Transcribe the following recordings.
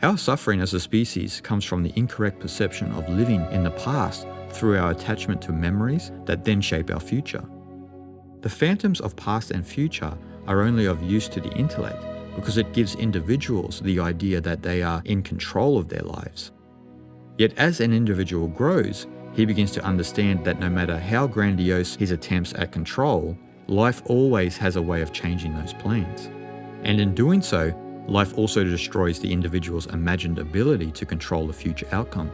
Our suffering as a species comes from the incorrect perception of living in the past through our attachment to memories that then shape our future. The phantoms of past and future are only of use to the intellect because it gives individuals the idea that they are in control of their lives. Yet as an individual grows, he begins to understand that no matter how grandiose his attempts at control, life always has a way of changing those plans. And in doing so, life also destroys the individual's imagined ability to control the future outcome.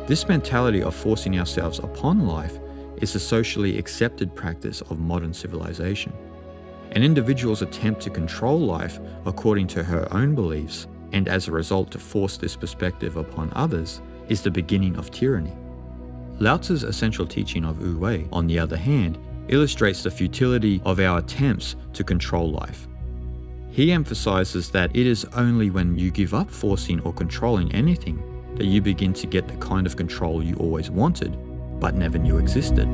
This mentality of forcing ourselves upon life is a socially accepted practice of modern civilization. An individual's attempt to control life according to her own beliefs, and as a result to force this perspective upon others, is the beginning of tyranny. Lao Tzu's essential teaching of Wu Wei, on the other hand, illustrates the futility of our attempts to control life. He emphasizes that it is only when you give up forcing or controlling anything that you begin to get the kind of control you always wanted, but never knew existed.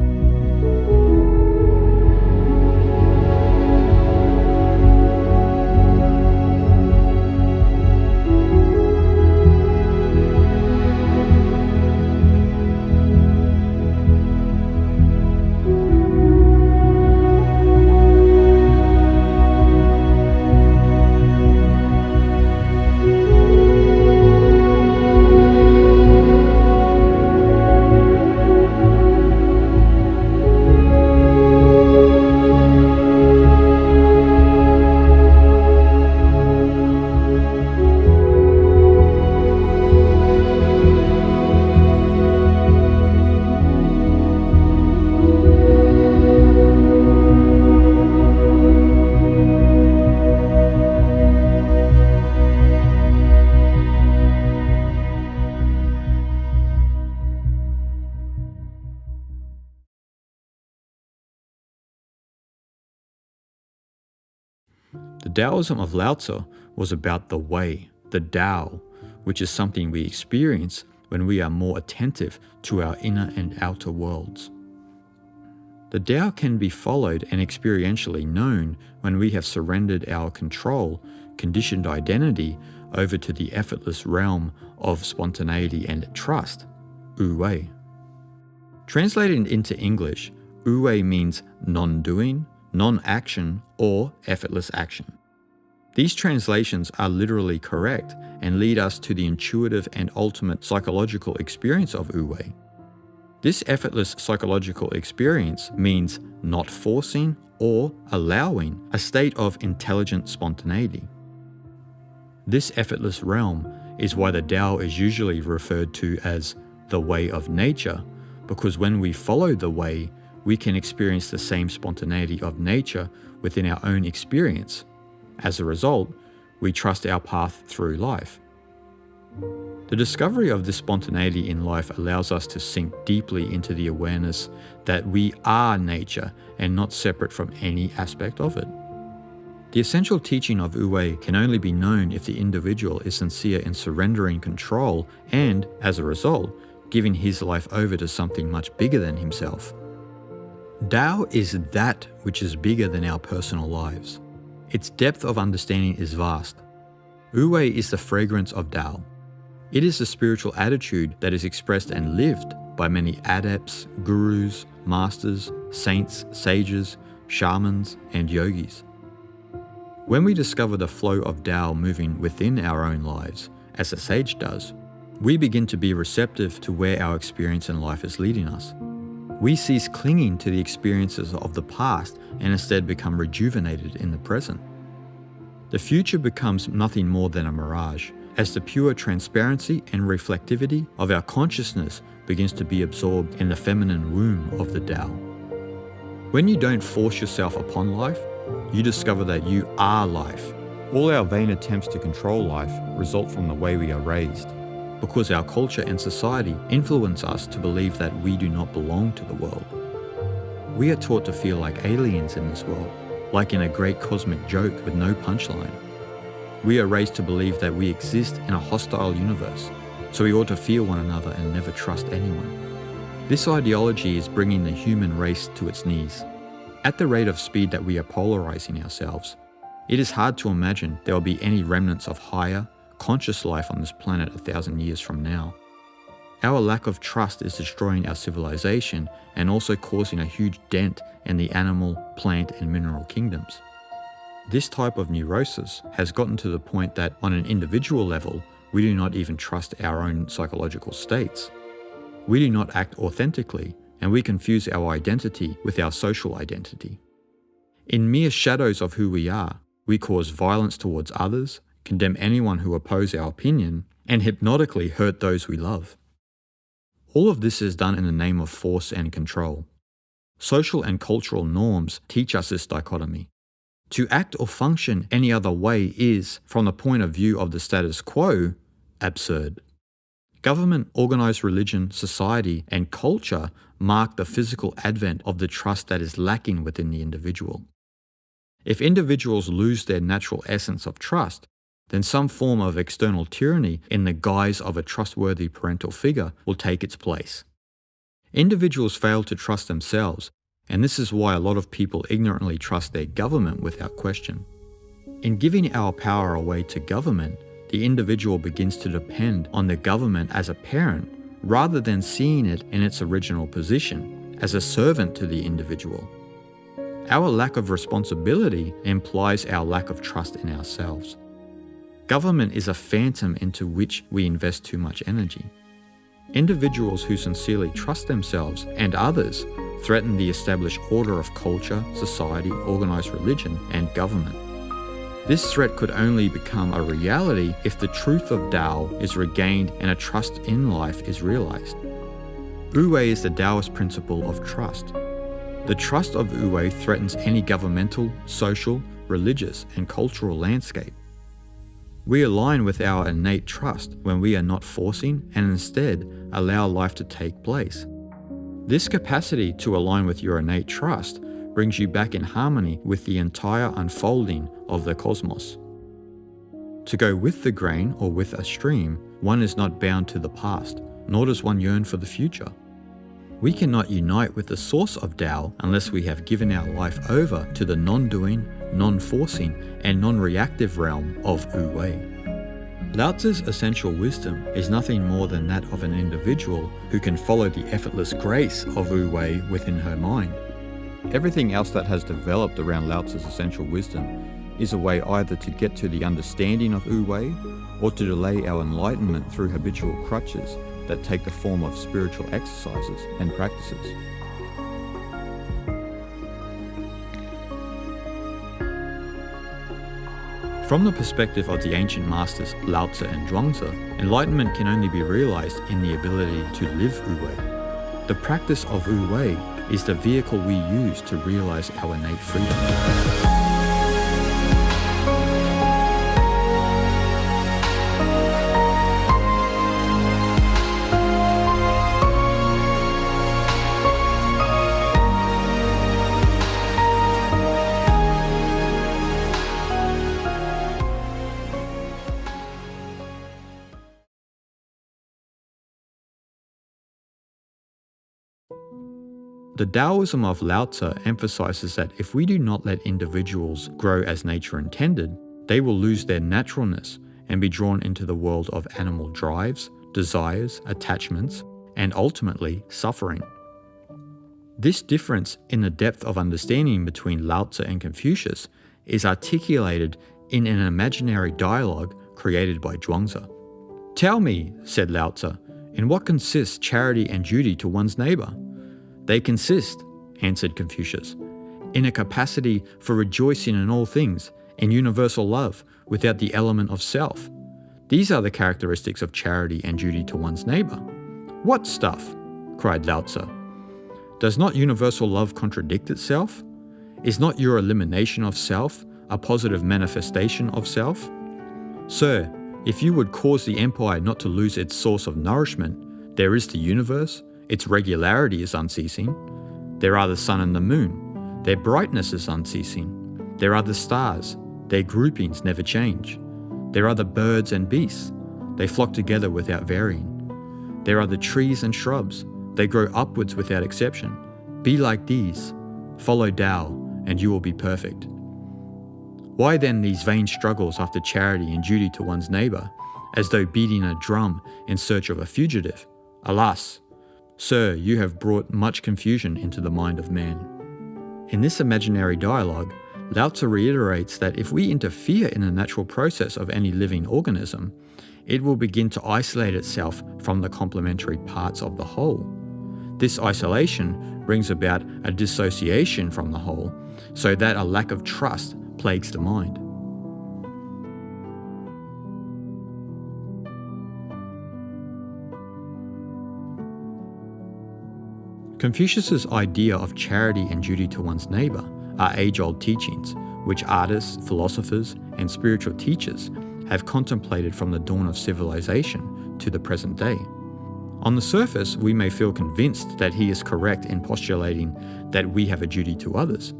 The Taoism of Lao Tzu was about the way, the Tao, which is something we experience when we are more attentive to our inner and outer worlds. The Tao can be followed and experientially known when we have surrendered our control, conditioned identity over to the effortless realm of spontaneity and trust, Wu Wei. Translated into English, Wu Wei means non-doing, non-action, or effortless action. These translations are literally correct and lead us to the intuitive and ultimate psychological experience of Wu Wei. This effortless psychological experience means not forcing or allowing a state of intelligent spontaneity. This effortless realm is why the Tao is usually referred to as the way of nature, because when we follow the way, we can experience the same spontaneity of nature within our own experience. As a result, we trust our path through life. The discovery of this spontaneity in life allows us to sink deeply into the awareness that we are nature and not separate from any aspect of it. The essential teaching of Wu Wei can only be known if the individual is sincere in surrendering control and, as a result, giving his life over to something much bigger than himself. Tao is that which is bigger than our personal lives. Its depth of understanding is vast. Wu Wei is the fragrance of Tao. It is the spiritual attitude that is expressed and lived by many adepts, gurus, masters, saints, sages, shamans, and yogis. When we discover the flow of Tao moving within our own lives, as a sage does, we begin to be receptive to where our experience in life is leading us. We cease clinging to the experiences of the past and instead become rejuvenated in the present. The future becomes nothing more than a mirage, as the pure transparency and reflectivity of our consciousness begins to be absorbed in the feminine womb of the Tao. When you don't force yourself upon life, you discover that you are life. All our vain attempts to control life result from the way we are raised, because our culture and society influence us to believe that we do not belong to the world. We are taught to feel like aliens in this world, like in a great cosmic joke with no punchline. We are raised to believe that we exist in a hostile universe, so we ought to fear one another and never trust anyone. This ideology is bringing the human race to its knees. At the rate of speed that we are polarizing ourselves, it is hard to imagine there will be any remnants of higher, conscious life on this planet 1,000 years from now. Our lack of trust is destroying our civilization and also causing a huge dent in the animal, plant, and mineral kingdoms. This type of neurosis has gotten to the point that on an individual level, we do not even trust our own psychological states. We do not act authentically, and we confuse our identity with our social identity. In mere shadows of who we are, we cause violence towards others, condemn anyone who opposes our opinion, and hypnotically hurt those we love. All of this is done in the name of force and control. Social and cultural norms teach us this dichotomy. To act or function any other way is, from the point of view of the status quo, absurd. Government, organized religion, society, and culture mark the physical advent of the trust that is lacking within the individual. If individuals lose their natural essence of trust, then some form of external tyranny in the guise of a trustworthy parental figure will take its place. Individuals fail to trust themselves, and this is why a lot of people ignorantly trust their government without question. In giving our power away to government, the individual begins to depend on the government as a parent rather than seeing it in its original position, as a servant to the individual. Our lack of responsibility implies our lack of trust in ourselves. Government is a phantom into which we invest too much energy. Individuals who sincerely trust themselves and others threaten the established order of culture, society, organized religion, and government. This threat could only become a reality if the truth of Tao is regained and a trust in life is realized. Wu-Wei is the Taoist principle of trust. The trust of Wu-Wei threatens any governmental, social, religious, and cultural landscape. We align with our innate trust when we are not forcing and instead allow life to take place. This capacity to align with your innate trust brings you back in harmony with the entire unfolding of the cosmos. To go with the grain or with a stream, one is not bound to the past, nor does one yearn for the future. We cannot unite with the source of Tao unless we have given our life over to the non-doing, non-forcing, and non-reactive realm of Wu-Wei. Lao Tzu's essential wisdom is nothing more than that of an individual who can follow the effortless grace of Wu-Wei within her mind. Everything else that has developed around Lao Tzu's essential wisdom is a way either to get to the understanding of Wu-Wei or to delay our enlightenment through habitual crutches that take the form of spiritual exercises and practices. From the perspective of the ancient masters Lao Tzu and Zhuangzi, enlightenment can only be realized in the ability to live Wu-Wei. The practice of Wu-Wei is the vehicle we use to realize our innate freedom. The Taoism of Lao Tzu emphasizes that if we do not let individuals grow as nature intended, they will lose their naturalness and be drawn into the world of animal drives, desires, attachments, and ultimately suffering. This difference in the depth of understanding between Lao Tzu and Confucius is articulated in an imaginary dialogue created by Zhuangzi. "Tell me," said Lao Tzu, "in what consists charity and duty to one's neighbor?" "They consist," answered Confucius, "in a capacity for rejoicing in all things, in universal love, without the element of self. These are the characteristics of charity and duty to one's neighbor." "What stuff?" cried Lao Tzu. "Does not universal love contradict itself? Is not your elimination of self a positive manifestation of self? Sir, if you would cause the empire not to lose its source of nourishment, there is the universe. Its regularity is unceasing. There are the sun and the moon. Their brightness is unceasing. There are the stars. Their groupings never change. There are the birds and beasts. They flock together without varying. There are the trees and shrubs. They grow upwards without exception. Be like these. Follow Tao, and you will be perfect. Why then these vain struggles after charity and duty to one's neighbor, as though beating a drum in search of a fugitive. Alas, sir, you have brought much confusion into the mind of man. In this imaginary dialogue, Lao Tzu reiterates that if we interfere in the natural process of any living organism, it will begin to isolate itself from the complementary parts of the whole. This isolation brings about a dissociation from the whole, so that a lack of trust plagues the mind. Confucius's idea of charity and duty to one's neighbour are age-old teachings, which artists, philosophers, and spiritual teachers have contemplated from the dawn of civilization to the present day. On the surface, we may feel convinced that he is correct in postulating that we have a duty to others.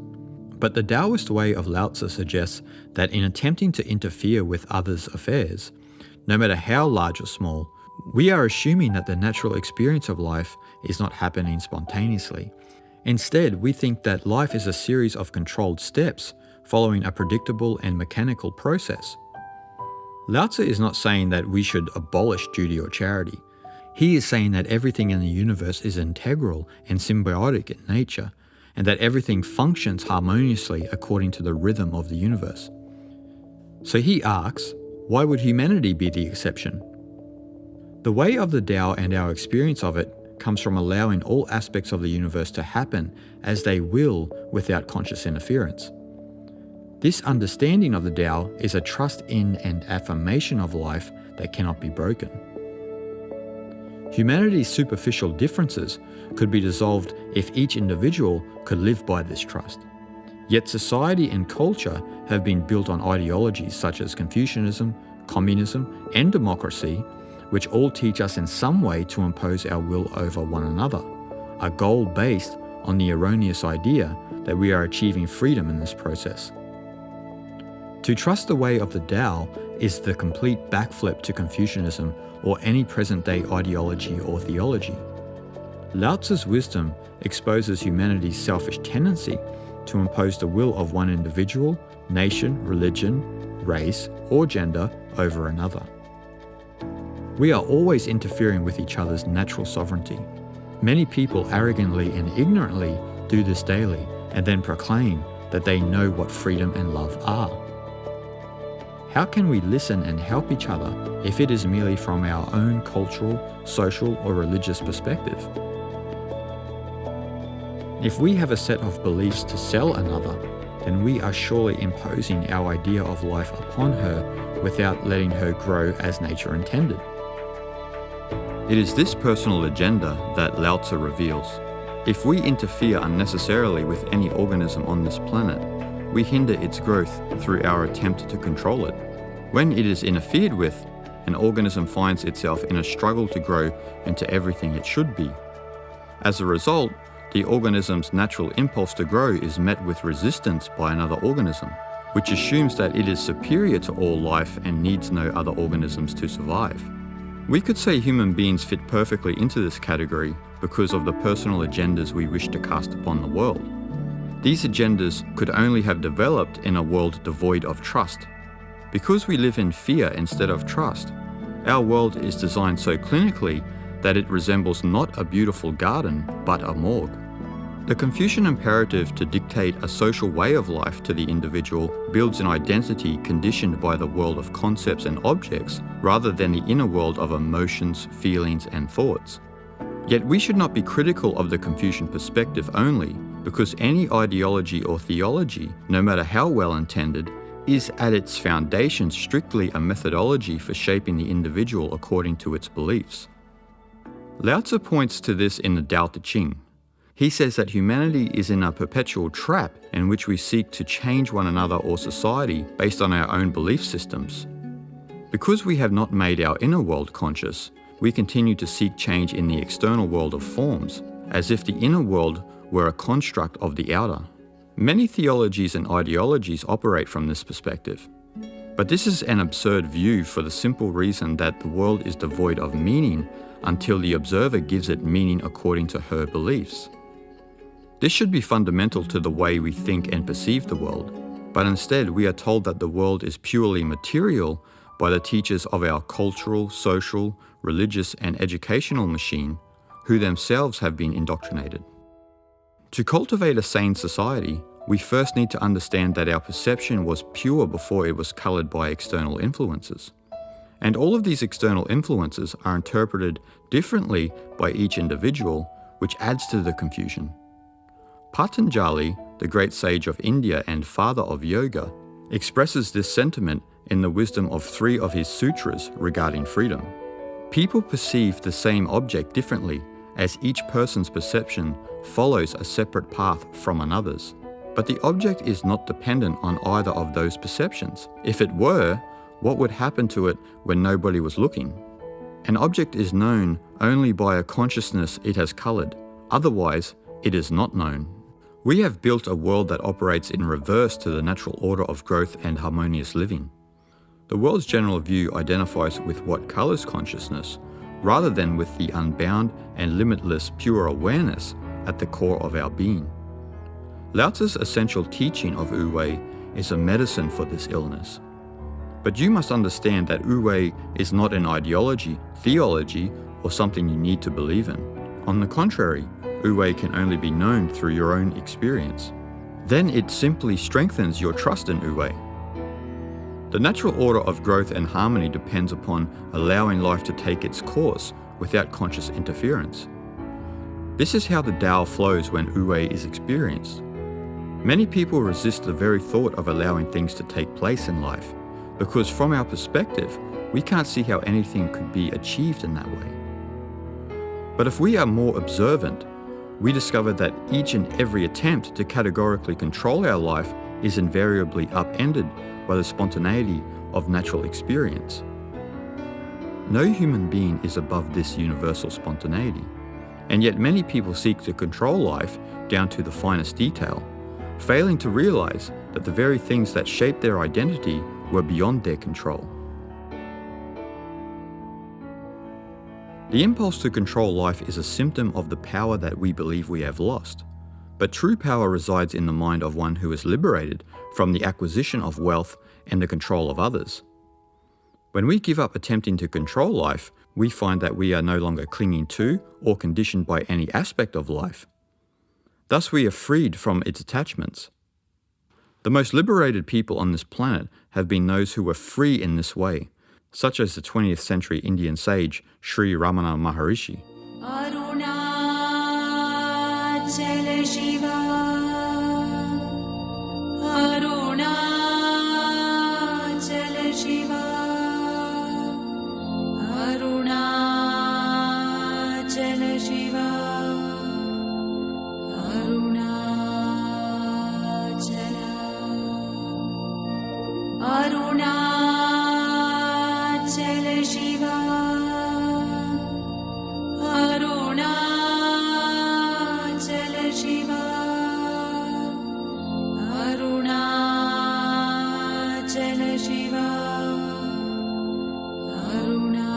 But the Taoist way of Lao Tzu suggests that in attempting to interfere with others' affairs, no matter how large or small, we are assuming that the natural experience of life is not happening spontaneously. Instead, we think that life is a series of controlled steps following a predictable and mechanical process. Lao Tzu is not saying that we should abolish duty or charity. He is saying that everything in the universe is integral and symbiotic in nature, and that everything functions harmoniously according to the rhythm of the universe. So he asks, why would humanity be the exception? The way of the Tao and our experience of it comes from allowing all aspects of the universe to happen as they will without conscious interference. This understanding of the Tao is a trust in and affirmation of life that cannot be broken. Humanity's superficial differences could be dissolved if each individual could live by this trust. Yet society and culture have been built on ideologies such as Confucianism, communism, and democracy, which all teach us in some way to impose our will over one another, a goal based on the erroneous idea that we are achieving freedom in this process. To trust the way of the Tao is the complete backflip to Confucianism or any present-day ideology or theology. Lao Tzu's wisdom exposes humanity's selfish tendency to impose the will of one individual, nation, religion, race, or gender over another. We are always interfering with each other's natural sovereignty. Many people arrogantly and ignorantly do this daily and then proclaim that they know what freedom and love are. How can we listen and help each other if it is merely from our own cultural, social, or religious perspective? If we have a set of beliefs to sell another, then we are surely imposing our idea of life upon her without letting her grow as nature intended. It is this personal agenda that Lao Tzu reveals. If we interfere unnecessarily with any organism on this planet, we hinder its growth through our attempt to control it. When it is interfered with, an organism finds itself in a struggle to grow into everything it should be. As a result, the organism's natural impulse to grow is met with resistance by another organism, which assumes that it is superior to all life and needs no other organisms to survive. We could say human beings fit perfectly into this category because of the personal agendas we wish to cast upon the world. These agendas could only have developed in a world devoid of trust. Because we live in fear instead of trust, our world is designed so clinically that it resembles not a beautiful garden, but a morgue. The Confucian imperative to dictate a social way of life to the individual builds an identity conditioned by the world of concepts and objects rather than the inner world of emotions, feelings, and thoughts. Yet we should not be critical of the Confucian perspective only, because any ideology or theology, no matter how well intended, is at its foundation strictly a methodology for shaping the individual according to its beliefs. Lao Tzu points to this in the Tao Te Ching. He says that humanity is in a perpetual trap in which we seek to change one another or society based on our own belief systems. Because we have not made our inner world conscious, we continue to seek change in the external world of forms, as if the inner world were a construct of the outer. Many theologies and ideologies operate from this perspective. But this is an absurd view for the simple reason that the world is devoid of meaning until the observer gives it meaning according to her beliefs. This should be fundamental to the way we think and perceive the world, but instead we are told that the world is purely material by the teachers of our cultural, social, religious, and educational machine, who themselves have been indoctrinated. To cultivate a sane society, we first need to understand that our perception was pure before it was colored by external influences. And all of these external influences are interpreted differently by each individual, which adds to the confusion. Patanjali, the great sage of India and father of yoga, expresses this sentiment in the wisdom of 3 of his sutras regarding freedom. People perceive the same object differently, as each person's perception follows a separate path from another's. But the object is not dependent on either of those perceptions. If it were, what would happen to it when nobody was looking? An object is known only by a consciousness it has colored. Otherwise, it is not known. We have built a world that operates in reverse to the natural order of growth and harmonious living. The world's general view identifies with what colors consciousness, rather than with the unbound and limitless pure awareness at the core of our being. Lao Tzu's essential teaching of Wu-Wei is a medicine for this illness. But you must understand that Wu-Wei is not an ideology, theology, or something you need to believe in. On the contrary, Wu-Wei can only be known through your own experience. Then it simply strengthens your trust in Wu-Wei. The natural order of growth and harmony depends upon allowing life to take its course without conscious interference. This is how the Tao flows when Wu-Wei is experienced. Many people resist the very thought of allowing things to take place in life, because from our perspective, we can't see how anything could be achieved in that way. But if we are more observant, we discover that each and every attempt to categorically control our life is invariably upended by the spontaneity of natural experience. No human being is above this universal spontaneity, and yet many people seek to control life down to the finest detail, failing to realize that the very things that shaped their identity were beyond their control. The impulse to control life is a symptom of the power that we believe we have lost. But true power resides in the mind of one who is liberated from the acquisition of wealth and the control of others. When we give up attempting to control life, we find that we are no longer clinging to or conditioned by any aspect of life. Thus, we are freed from its attachments. The most liberated people on this planet have been those who were free in this way, such as the 20th century Indian sage Sri Ramana Maharishi. Arunachal Shiva, Arunachal Shiva, Arunachal Shiva, Arunachal, Arunachal Shiva, Arunachal Shiva, Arunachal Shiva, Arunachal.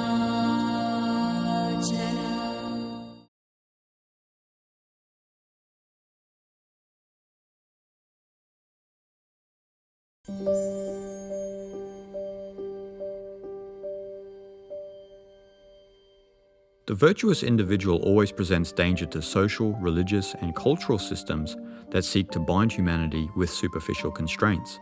The virtuous individual always presents danger to social, religious, and cultural systems that seek to bind humanity with superficial constraints.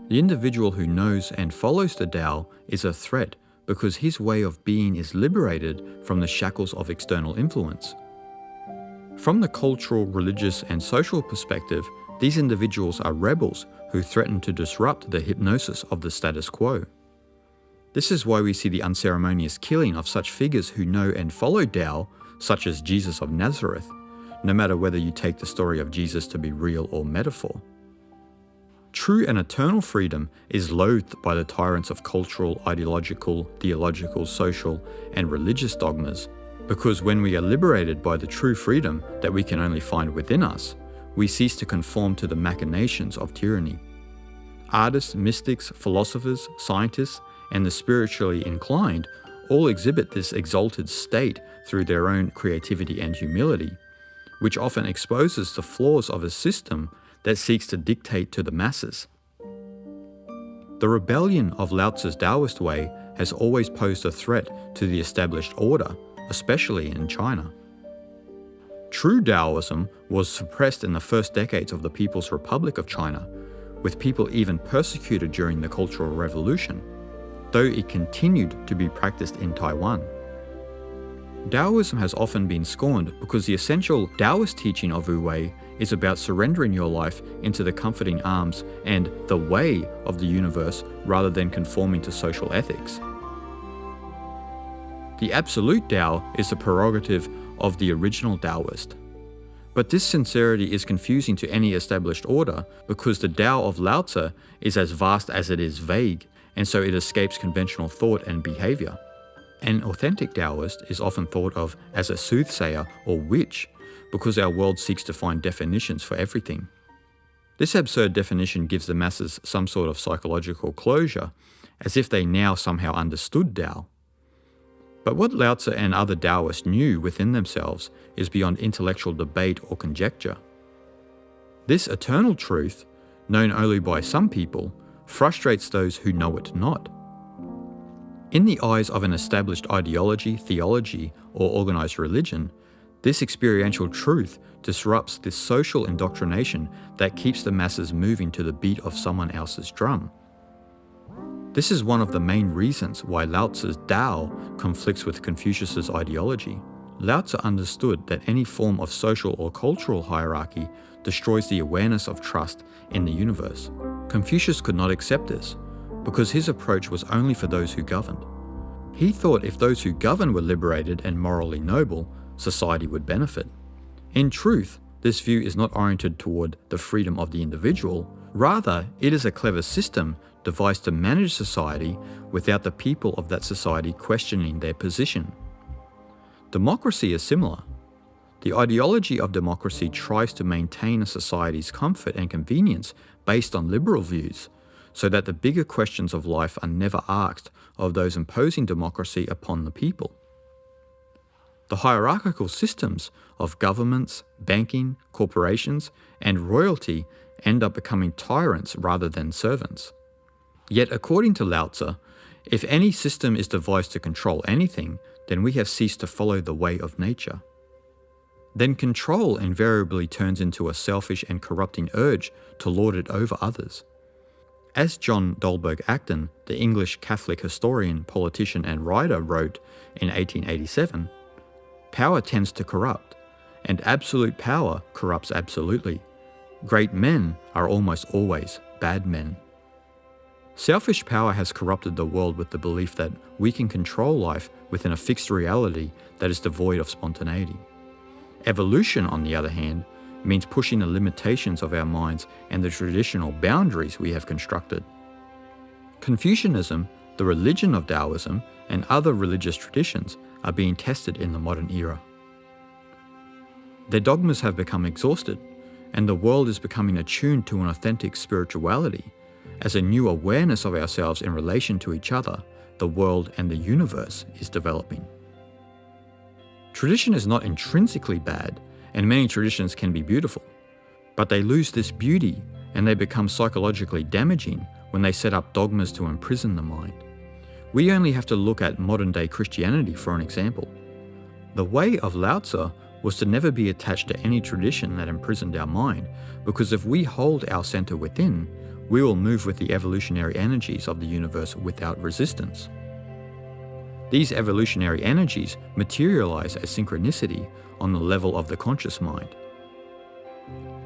The individual who knows and follows the Tao is a threat because his way of being is liberated from the shackles of external influence. From the cultural, religious, and social perspective, these individuals are rebels who threaten to disrupt the hypnosis of the status quo. This is why we see the unceremonious killing of such figures who know and follow Tao, such as Jesus of Nazareth, no matter whether you take the story of Jesus to be real or metaphor. True and eternal freedom is loathed by the tyrants of cultural, ideological, theological, social, and religious dogmas, because when we are liberated by the true freedom that we can only find within us, we cease to conform to the machinations of tyranny. Artists, mystics, philosophers, scientists, and the spiritually inclined all exhibit this exalted state through their own creativity and humility, which often exposes the flaws of a system that seeks to dictate to the masses. The rebellion of Lao Tzu's Taoist way has always posed a threat to the established order, especially in China. True Taoism was suppressed in the first decades of the People's Republic of China, with people even persecuted during the Cultural Revolution, though it continued to be practiced in Taiwan. Taoism has often been scorned because the essential Taoist teaching of Wu Wei is about surrendering your life into the comforting arms and the way of the universe rather than conforming to social ethics. The absolute Tao is the prerogative of the original Taoist. But this sincerity is confusing to any established order because the Tao of Lao Tzu is as vast as it is vague, and so it escapes conventional thought and behavior. An authentic Taoist is often thought of as a soothsayer or witch because our world seeks to find definitions for everything. This absurd definition gives the masses some sort of psychological closure, as if they now somehow understood Tao. But what Lao Tzu and other Taoists knew within themselves is beyond intellectual debate or conjecture. This eternal truth, known only by some people, frustrates those who know it not. In the eyes of an established ideology, theology, or organized religion, this experiential truth disrupts this social indoctrination that keeps the masses moving to the beat of someone else's drum. This is one of the main reasons why Lao Tzu's Tao conflicts with Confucius's ideology. Lao Tzu understood that any form of social or cultural hierarchy destroys the awareness of trust in the universe. Confucius could not accept this, because his approach was only for those who governed. He thought if those who govern were liberated and morally noble, society would benefit. In truth, this view is not oriented toward the freedom of the individual. Rather, it is a clever system devised to manage society without the people of that society questioning their position. Democracy is similar. The ideology of democracy tries to maintain a society's comfort and convenience based on liberal views, so that the bigger questions of life are never asked of those imposing democracy upon the people. The hierarchical systems of governments, banking, corporations, and royalty end up becoming tyrants rather than servants. Yet according to Lao Tzu, if any system is devised to control anything, then we have ceased to follow the way of nature. Then control invariably turns into a selfish and corrupting urge to lord it over others. As John Dolberg Acton, the English Catholic historian, politician, and writer, wrote in 1887, "Power tends to corrupt, and absolute power corrupts absolutely. Great men are almost always bad men." Selfish power has corrupted the world with the belief that we can control life within a fixed reality that is devoid of spontaneity. Evolution, on the other hand, means pushing the limitations of our minds and the traditional boundaries we have constructed. Confucianism, the religion of Taoism, and other religious traditions are being tested in the modern era. Their dogmas have become exhausted, and the world is becoming attuned to an authentic spirituality, as a new awareness of ourselves in relation to each other, the world, and the universe is developing. Tradition is not intrinsically bad, and many traditions can be beautiful, but they lose this beauty and they become psychologically damaging when they set up dogmas to imprison the mind. We only have to look at modern-day Christianity for an example. The way of Lao Tzu was to never be attached to any tradition that imprisoned our mind, because if we hold our center within, we will move with the evolutionary energies of the universe without resistance. These evolutionary energies materialize as synchronicity on the level of the conscious mind.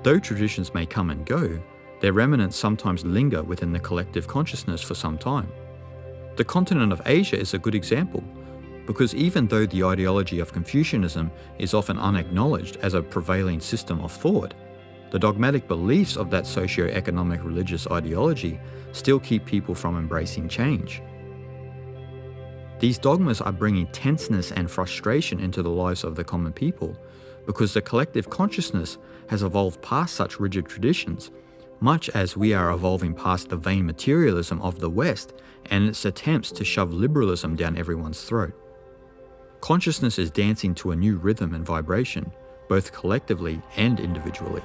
Though traditions may come and go, their remnants sometimes linger within the collective consciousness for some time. The continent of Asia is a good example, because even though the ideology of Confucianism is often unacknowledged as a prevailing system of thought, the dogmatic beliefs of that socio-economic religious ideology still keep people from embracing change. These dogmas are bringing tenseness and frustration into the lives of the common people, because the collective consciousness has evolved past such rigid traditions, much as we are evolving past the vain materialism of the West and its attempts to shove liberalism down everyone's throat. Consciousness is dancing to a new rhythm and vibration, both collectively and individually.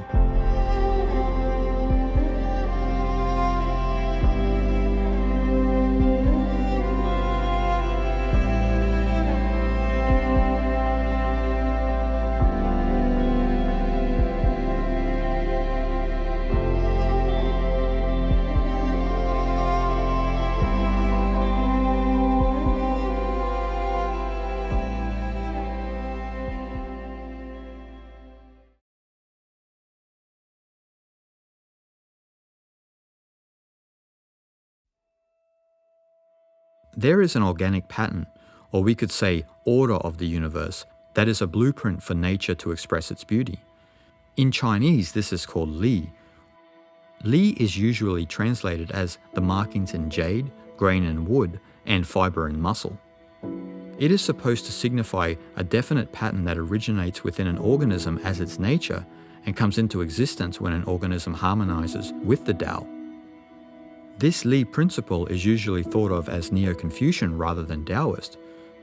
There is an organic pattern, or we could say order of the universe, that is a blueprint for nature to express its beauty. In Chinese, this is called Li. Li is usually translated as the markings in jade, grain in wood, and fiber in muscle. It is supposed to signify a definite pattern that originates within an organism as its nature and comes into existence when an organism harmonizes with the Tao. This Li principle is usually thought of as Neo-Confucian rather than Taoist,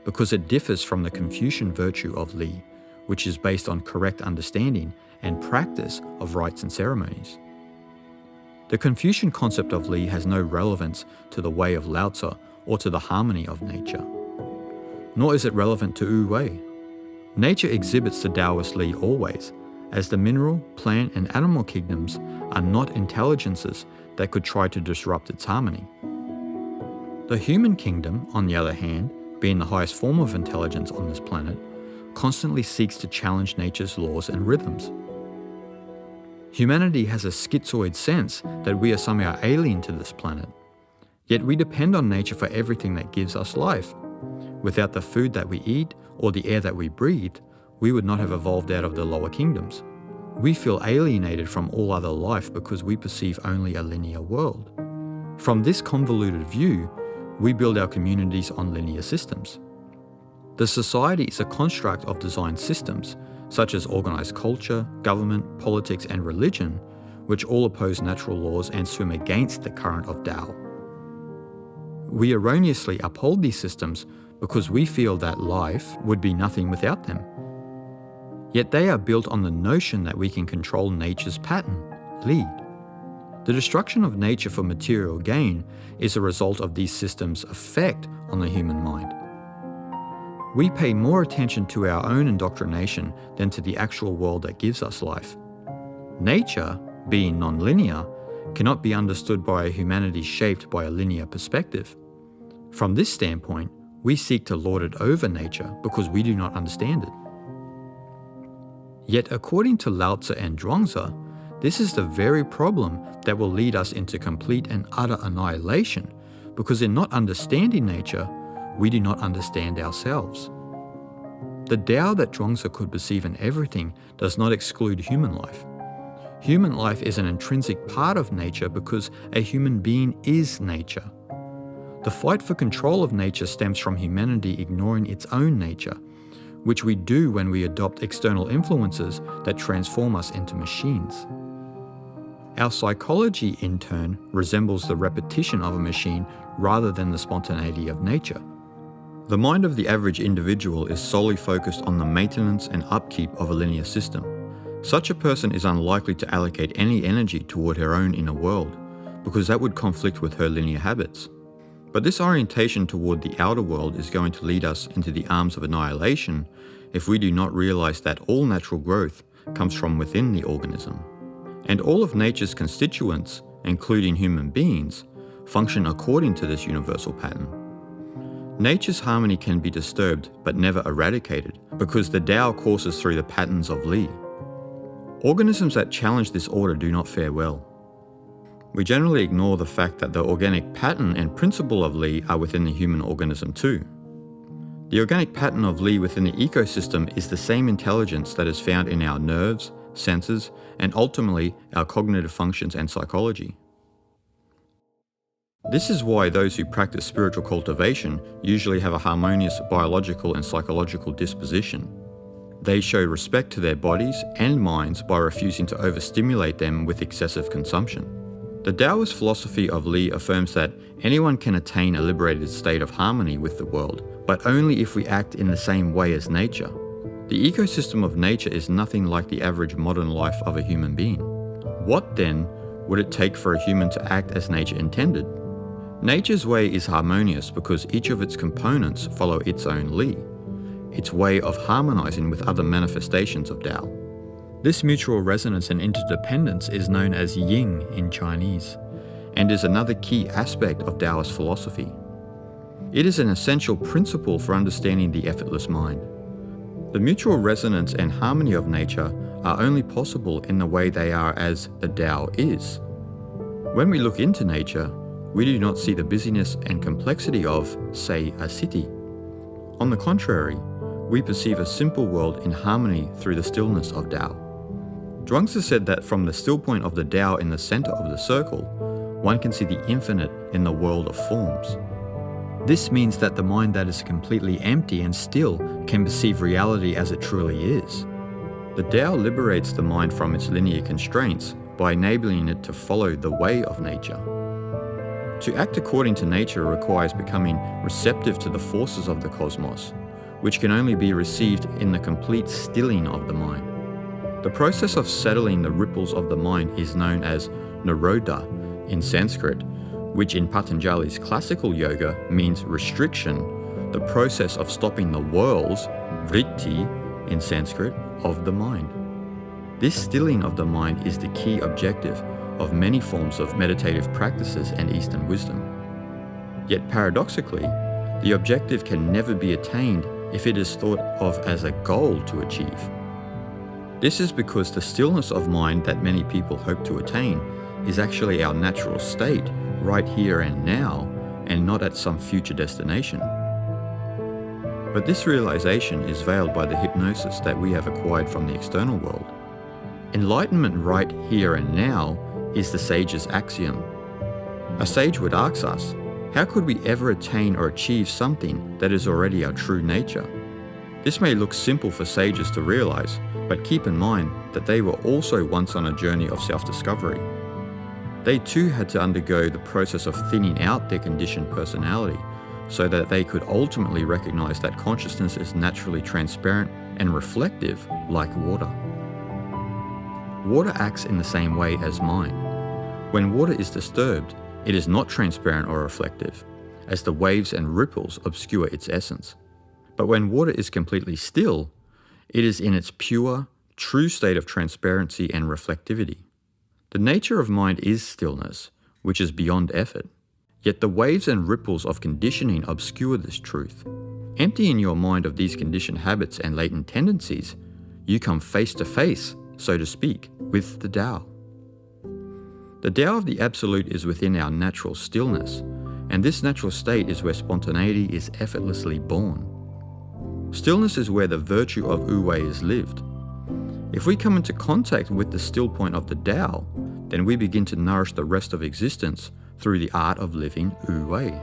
because it differs from the Confucian virtue of Li, which is based on correct understanding and practice of rites and ceremonies. The Confucian concept of Li has no relevance to the way of Lao Tzu or to the harmony of nature. Nor is it relevant to Wu Wei. Nature exhibits the Taoist Li always, as the mineral, plant, and animal kingdoms are not intelligences that could try to disrupt its harmony. The human kingdom, on the other hand, being the highest form of intelligence on this planet, constantly seeks to challenge nature's laws and rhythms. Humanity has a schizoid sense that we are somehow alien to this planet, yet we depend on nature for everything that gives us life. Without the food that we eat or the air that we breathe, we would not have evolved out of the lower kingdoms. We feel alienated from all other life because we perceive only a linear world. From this convoluted view, we build our communities on linear systems. The society is a construct of designed systems, such as organized culture, government, politics, and religion, which all oppose natural laws and swim against the current of Tao. We erroneously uphold these systems because we feel that life would be nothing without them. Yet they are built on the notion that we can control nature's pattern, Li. The destruction of nature for material gain is a result of these systems' effect on the human mind. We pay more attention to our own indoctrination than to the actual world that gives us life. Nature, being non-linear, cannot be understood by a humanity shaped by a linear perspective. From this standpoint, we seek to lord it over nature because we do not understand it. Yet according to Lao Tzu and Zhuangzi, this is the very problem that will lead us into complete and utter annihilation, because in not understanding nature, we do not understand ourselves. The Tao that Zhuangzi could perceive in everything does not exclude human life. Human life is an intrinsic part of nature because a human being is nature. The fight for control of nature stems from humanity ignoring its own nature, which we do when we adopt external influences that transform us into machines. Our psychology, in turn, resembles the repetition of a machine rather than the spontaneity of nature. The mind of the average individual is solely focused on the maintenance and upkeep of a linear system. Such a person is unlikely to allocate any energy toward her own inner world, because that would conflict with her linear habits. But this orientation toward the outer world is going to lead us into the arms of annihilation if we do not realize that all natural growth comes from within the organism. And all of nature's constituents, including human beings, function according to this universal pattern. Nature's harmony can be disturbed but never eradicated because the Tao courses through the patterns of Li. Organisms that challenge this order do not fare well. We generally ignore the fact that the organic pattern and principle of Li are within the human organism too. The organic pattern of Li within the ecosystem is the same intelligence that is found in our nerves, senses, and ultimately our cognitive functions and psychology. This is why those who practice spiritual cultivation usually have a harmonious biological and psychological disposition. They show respect to their bodies and minds by refusing to overstimulate them with excessive consumption. The Taoist philosophy of Li affirms that anyone can attain a liberated state of harmony with the world, but only if we act in the same way as nature. The ecosystem of nature is nothing like the average modern life of a human being. What then would it take for a human to act as nature intended? Nature's way is harmonious because each of its components follow its own Li, its way of harmonizing with other manifestations of Tao. This mutual resonance and interdependence is known as Ying in Chinese, and is another key aspect of Taoist philosophy. It is an essential principle for understanding the effortless mind. The mutual resonance and harmony of nature are only possible in the way they are as the Tao is. When we look into nature, we do not see the busyness and complexity of, say, a city. On the contrary, we perceive a simple world in harmony through the stillness of Tao. Zhuangzi said that from the still point of the Tao in the center of the circle, one can see the infinite in the world of forms. This means that the mind that is completely empty and still can perceive reality as it truly is. The Tao liberates the mind from its linear constraints by enabling it to follow the way of nature. To act according to nature requires becoming receptive to the forces of the cosmos, which can only be received in the complete stilling of the mind. The process of settling the ripples of the mind is known as nirodha in Sanskrit, which in Patanjali's classical yoga means restriction, the process of stopping the whirls, vritti in Sanskrit, of the mind. This stilling of the mind is the key objective of many forms of meditative practices and Eastern wisdom. Yet paradoxically, the objective can never be attained if it is thought of as a goal to achieve. This is because the stillness of mind that many people hope to attain is actually our natural state right here and now, and not at some future destination. But this realization is veiled by the hypnosis that we have acquired from the external world. Enlightenment right here and now is the sage's axiom. A sage would ask us, how could we ever attain or achieve something that is already our true nature? This may look simple for sages to realize, but keep in mind that they were also once on a journey of self-discovery. They too had to undergo the process of thinning out their conditioned personality so that they could ultimately recognize that consciousness is naturally transparent and reflective like water. Water acts in the same way as mind. When water is disturbed, it is not transparent or reflective, as the waves and ripples obscure its essence. But when water is completely still, it is in its pure, true state of transparency and reflectivity. The nature of mind is stillness, which is beyond effort. Yet the waves and ripples of conditioning obscure this truth. Emptying your mind of these conditioned habits and latent tendencies, you come face to face, so to speak, with the Tao. The Tao of the Absolute is within our natural stillness, and this natural state is where spontaneity is effortlessly born. Stillness is where the virtue of Wu-Wei is lived. If we come into contact with the still point of the Tao, then we begin to nourish the rest of existence through the art of living Wu-Wei.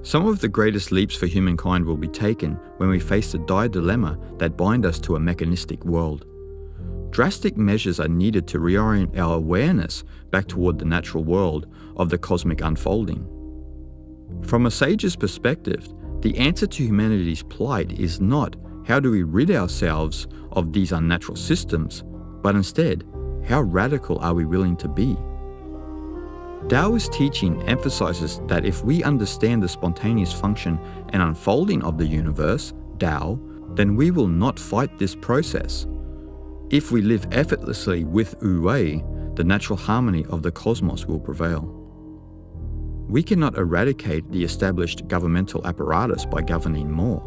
Some of the greatest leaps for humankind will be taken when we face the dire dilemma that bind us to a mechanistic world. Drastic measures are needed to reorient our awareness back toward the natural world of the cosmic unfolding. From a sage's perspective, the answer to humanity's plight is not how do we rid ourselves of these unnatural systems, but instead, how radical are we willing to be? Taoist teaching emphasizes that if we understand the spontaneous function and unfolding of the universe, Tao, then we will not fight this process. If we live effortlessly with Wu-Wei, the natural harmony of the cosmos will prevail. We cannot eradicate the established governmental apparatus by governing more.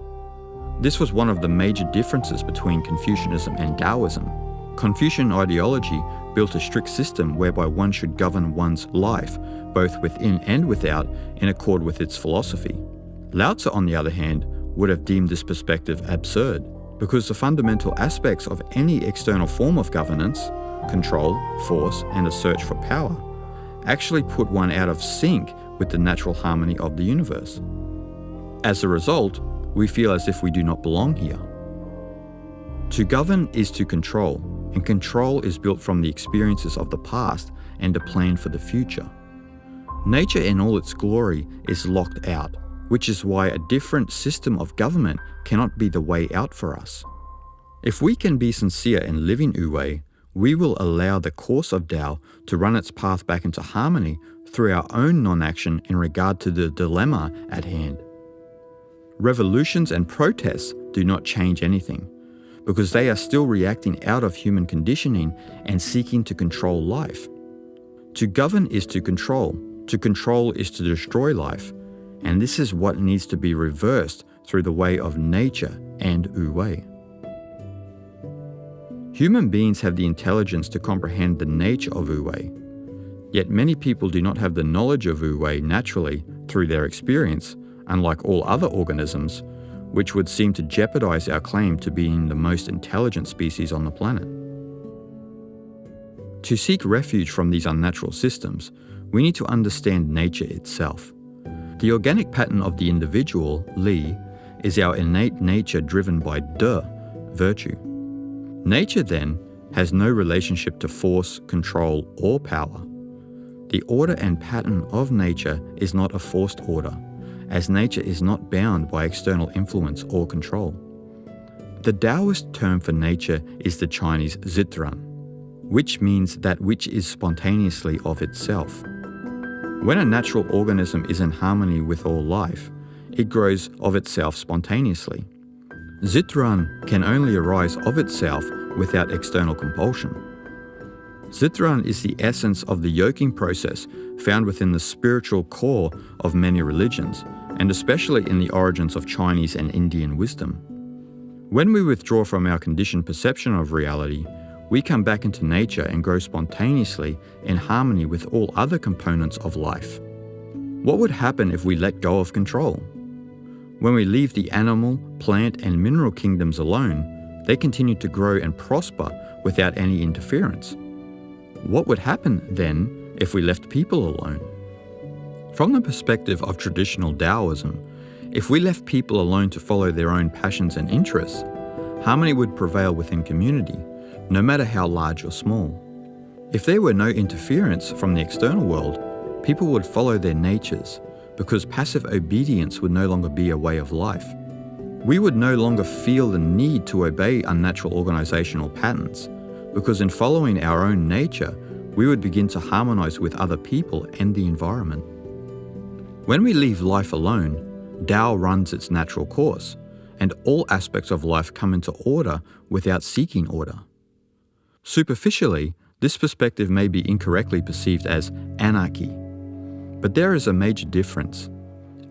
This was one of the major differences between Confucianism and Taoism. Confucian ideology built a strict system whereby one should govern one's life, both within and without, in accord with its philosophy. Lao Tzu, on the other hand, would have deemed this perspective absurd, because the fundamental aspects of any external form of governance, control, force, and a search for power, actually put one out of sync with the natural harmony of the universe. As a result, we feel as if we do not belong here. To govern is to control, and control is built from the experiences of the past and a plan for the future. Nature in all its glory is locked out, which is why a different system of government cannot be the way out for us. If we can be sincere in living Wu-Wei, we will allow the course of Tao to run its path back into harmony through our own non-action in regard to the dilemma at hand. Revolutions and protests do not change anything, because they are still reacting out of human conditioning and seeking to control life. To govern is to control is to destroy life, and this is what needs to be reversed through the way of nature and Wu Wei. Human beings have the intelligence to comprehend the nature of Wu Wei, yet many people do not have the knowledge of Wu Wei naturally through their experience, unlike all other organisms, which would seem to jeopardize our claim to being the most intelligent species on the planet. To seek refuge from these unnatural systems, we need to understand nature itself. The organic pattern of the individual, Li, is our innate nature driven by De, virtue. Nature, then, has no relationship to force, control, or power. The order and pattern of nature is not a forced order, as nature is not bound by external influence or control. The Taoist term for nature is the Chinese Zitran, which means that which is spontaneously of itself. When a natural organism is in harmony with all life, it grows of itself spontaneously. Zitran can only arise of itself without external compulsion. Zitran is the essence of the yoking process found within the spiritual core of many religions, and especially in the origins of Chinese and Indian wisdom. When we withdraw from our conditioned perception of reality, we come back into nature and grow spontaneously in harmony with all other components of life. What would happen if we let go of control? When we leave the animal, plant, and mineral kingdoms alone, they continue to grow and prosper without any interference. What would happen then if we left people alone? From the perspective of traditional Taoism, if we left people alone to follow their own passions and interests, harmony would prevail within community, no matter how large or small. If there were no interference from the external world, people would follow their natures, because passive obedience would no longer be a way of life. We would no longer feel the need to obey unnatural organizational patterns, because in following our own nature, we would begin to harmonize with other people and the environment. When we leave life alone, Tao runs its natural course, and all aspects of life come into order without seeking order. Superficially, this perspective may be incorrectly perceived as anarchy, but there is a major difference.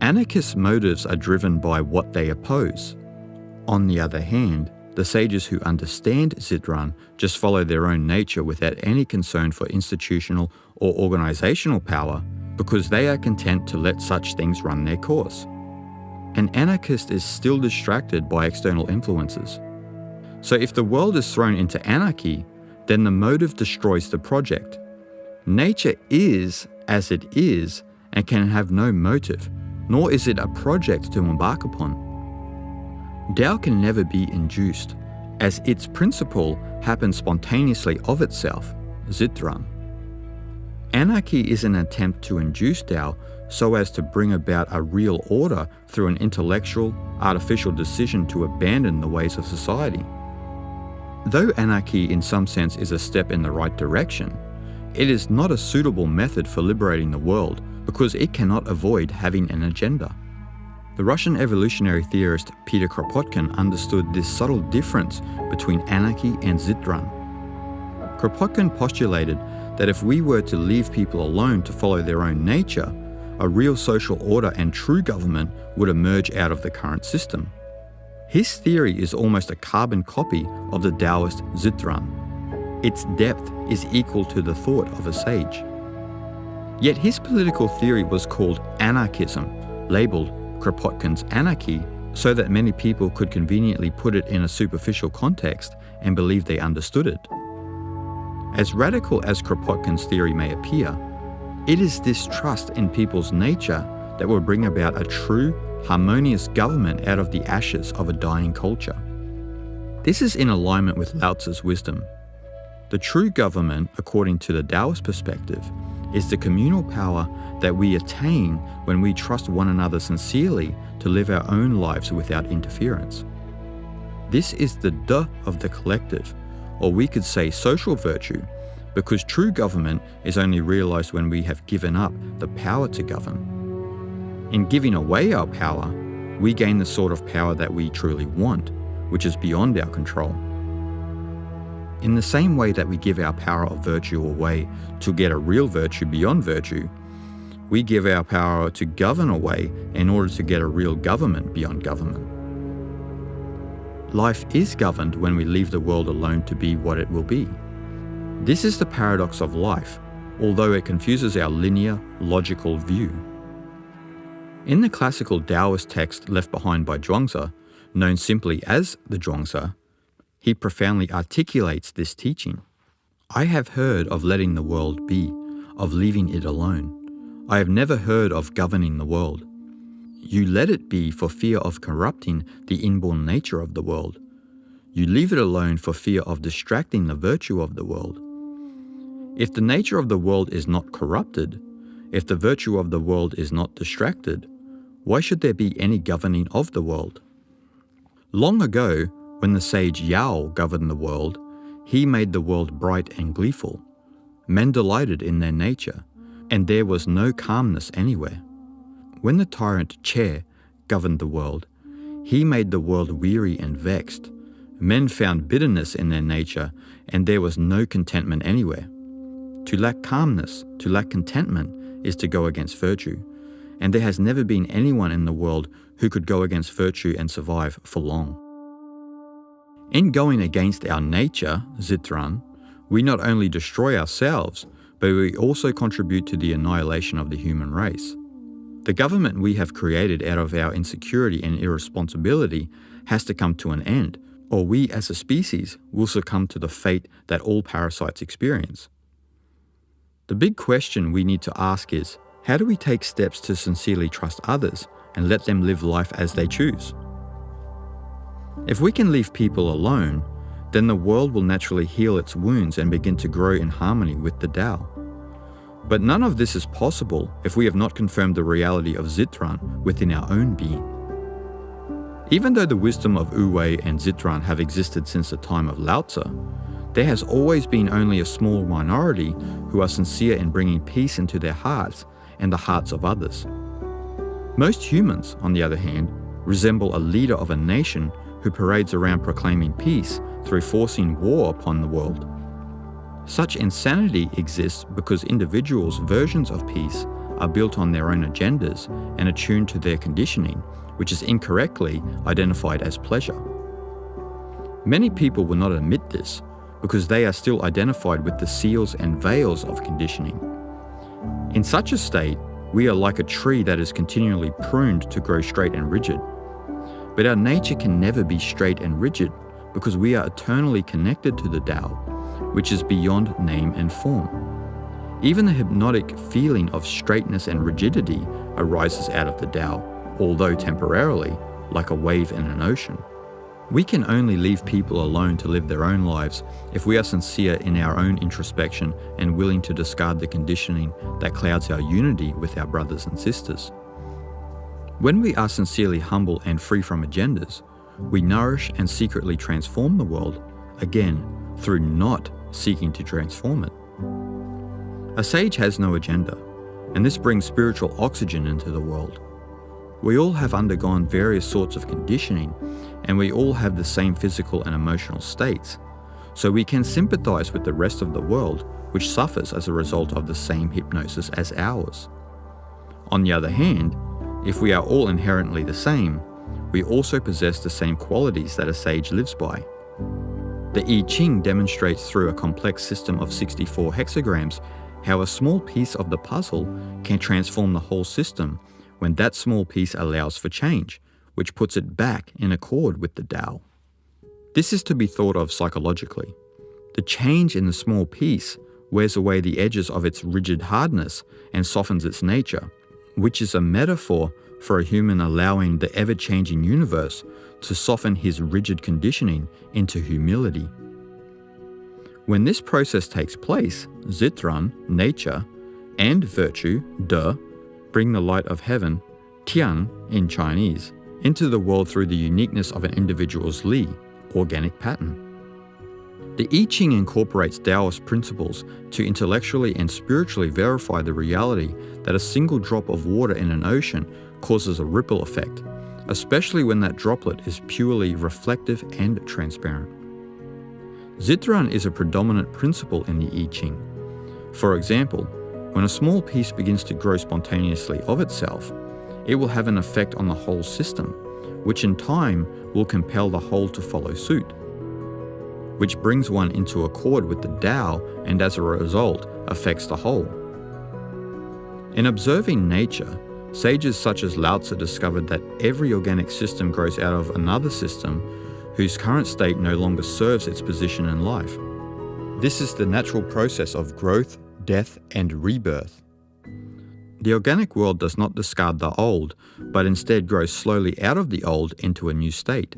Anarchist motives are driven by what they oppose. On the other hand, the sages who understand Zitran just follow their own nature without any concern for institutional or organizational power, because they are content to let such things run their course. An anarchist is still distracted by external influences. So if the world is thrown into anarchy, then the motive destroys the project. Nature is as it is and can have no motive, nor is it a project to embark upon. Tao can never be induced, as its principle happens spontaneously of itself, Zitran. Anarchy is an attempt to induce Tao so as to bring about a real order through an intellectual, artificial decision to abandon the ways of society. Though anarchy in some sense is a step in the right direction, it is not a suitable method for liberating the world because it cannot avoid having an agenda. The Russian evolutionary theorist Peter Kropotkin understood this subtle difference between anarchy and Zitran. Kropotkin postulated that if we were to leave people alone to follow their own nature, a real social order and true government would emerge out of the current system. His theory is almost a carbon copy of the Taoist Zitran. Its depth is equal to the thought of a sage. Yet his political theory was called anarchism, labelled Kropotkin's anarchy, so that many people could conveniently put it in a superficial context and believe they understood it. As radical as Kropotkin's theory may appear, it is this trust in people's nature that will bring about a true, harmonious government out of the ashes of a dying culture. This is in alignment with Lao Tzu's wisdom. The true government, according to the Taoist perspective, is the communal power that we attain when we trust one another sincerely to live our own lives without interference. This is the De of the collective, or we could say social virtue, because true government is only realized when we have given up the power to govern. In giving away our power, we gain the sort of power that we truly want, which is beyond our control. In the same way that we give our power of virtue away to get a real virtue beyond virtue, we give our power to govern away in order to get a real government beyond government. Life is governed when we leave the world alone to be what it will be. This is the paradox of life, although it confuses our linear, logical view. In the classical Taoist text left behind by Zhuangzi, known simply as the Zhuangzi, he profoundly articulates this teaching. I have heard of letting the world be, of leaving it alone. I have never heard of governing the world. You let it be for fear of corrupting the inborn nature of the world. You leave it alone for fear of distracting the virtue of the world. If the nature of the world is not corrupted, if the virtue of the world is not distracted, why should there be any governing of the world? Long ago, when the sage Yao governed the world, he made the world bright and gleeful. Men delighted in their nature, and there was no calmness anywhere. When the tyrant Che governed the world, he made the world weary and vexed. Men found bitterness in their nature, and there was no contentment anywhere. To lack calmness, to lack contentment, is to go against virtue, and there has never been anyone in the world who could go against virtue and survive for long. In going against our nature, Zitran, we not only destroy ourselves, but we also contribute to the annihilation of the human race. The government we have created out of our insecurity and irresponsibility has to come to an end, or we as a species will succumb to the fate that all parasites experience. The big question we need to ask is, how do we take steps to sincerely trust others and let them live life as they choose? If we can leave people alone, then the world will naturally heal its wounds and begin to grow in harmony with the Tao. But none of this is possible if we have not confirmed the reality of Zitran within our own being. Even though the wisdom of Wu Wei and Zitran have existed since the time of Lao Tzu, there has always been only a small minority who are sincere in bringing peace into their hearts and the hearts of others. Most humans, on the other hand, resemble a leader of a nation who parades around proclaiming peace through forcing war upon the world. Such insanity exists because individuals' versions of peace are built on their own agendas and attuned to their conditioning, which is incorrectly identified as pleasure. Many people will not admit this because they are still identified with the seals and veils of conditioning. In such a state, we are like a tree that is continually pruned to grow straight and rigid. But our nature can never be straight and rigid because we are eternally connected to the Tao, which is beyond name and form. Even the hypnotic feeling of straightness and rigidity arises out of the Tao, although temporarily, like a wave in an ocean. We can only leave people alone to live their own lives if we are sincere in our own introspection and willing to discard the conditioning that clouds our unity with our brothers and sisters. When we are sincerely humble and free from agendas, we nourish and secretly transform the world, again, through not seeking to transform it. A sage has no agenda, and this brings spiritual oxygen into the world. We all have undergone various sorts of conditioning, and we all have the same physical and emotional states, so we can sympathize with the rest of the world, which suffers as a result of the same hypnosis as ours. On the other hand, if we are all inherently the same, we also possess the same qualities that a sage lives by. The I Ching demonstrates through a complex system of 64 hexagrams how a small piece of the puzzle can transform the whole system when that small piece allows for change, which puts it back in accord with the Tao. This is to be thought of psychologically. The change in the small piece wears away the edges of its rigid hardness and softens its nature, which is a metaphor for a human allowing the ever-changing universe to soften his rigid conditioning into humility. When this process takes place, Zitran, nature, and virtue, De, bring the light of heaven, Tian in Chinese, into the world through the uniqueness of an individual's Li, organic pattern. The I Ching incorporates Taoist principles to intellectually and spiritually verify the reality that a single drop of water in an ocean causes a ripple effect especially when that droplet is purely reflective and transparent. Zitran is a predominant principle in the I Ching. For example, when a small piece begins to grow spontaneously of itself, it will have an effect on the whole system, which in time will compel the whole to follow suit, which brings one into accord with the Tao and as a result affects the whole. In observing nature, sages such as Lao Tzu discovered that every organic system grows out of another system whose current state no longer serves its position in life. This is the natural process of growth, death, and rebirth. The organic world does not discard the old, but instead grows slowly out of the old into a new state.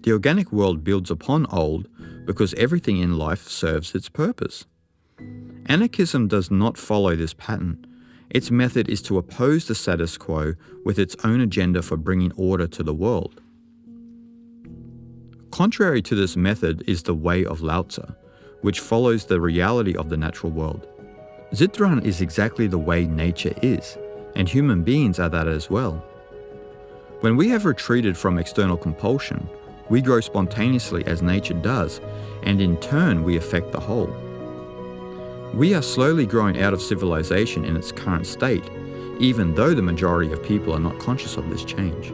The organic world builds upon old because everything in life serves its purpose. Anarchism does not follow this pattern. Its method is to oppose the status quo with its own agenda for bringing order to the world. Contrary to this method is the way of Lao Tzu, which follows the reality of the natural world. Zitran is exactly the way nature is, and human beings are that as well. When we have retreated from external compulsion, we grow spontaneously as nature does, and in turn we affect the whole. We are slowly growing out of civilization in its current state, even though the majority of people are not conscious of this change.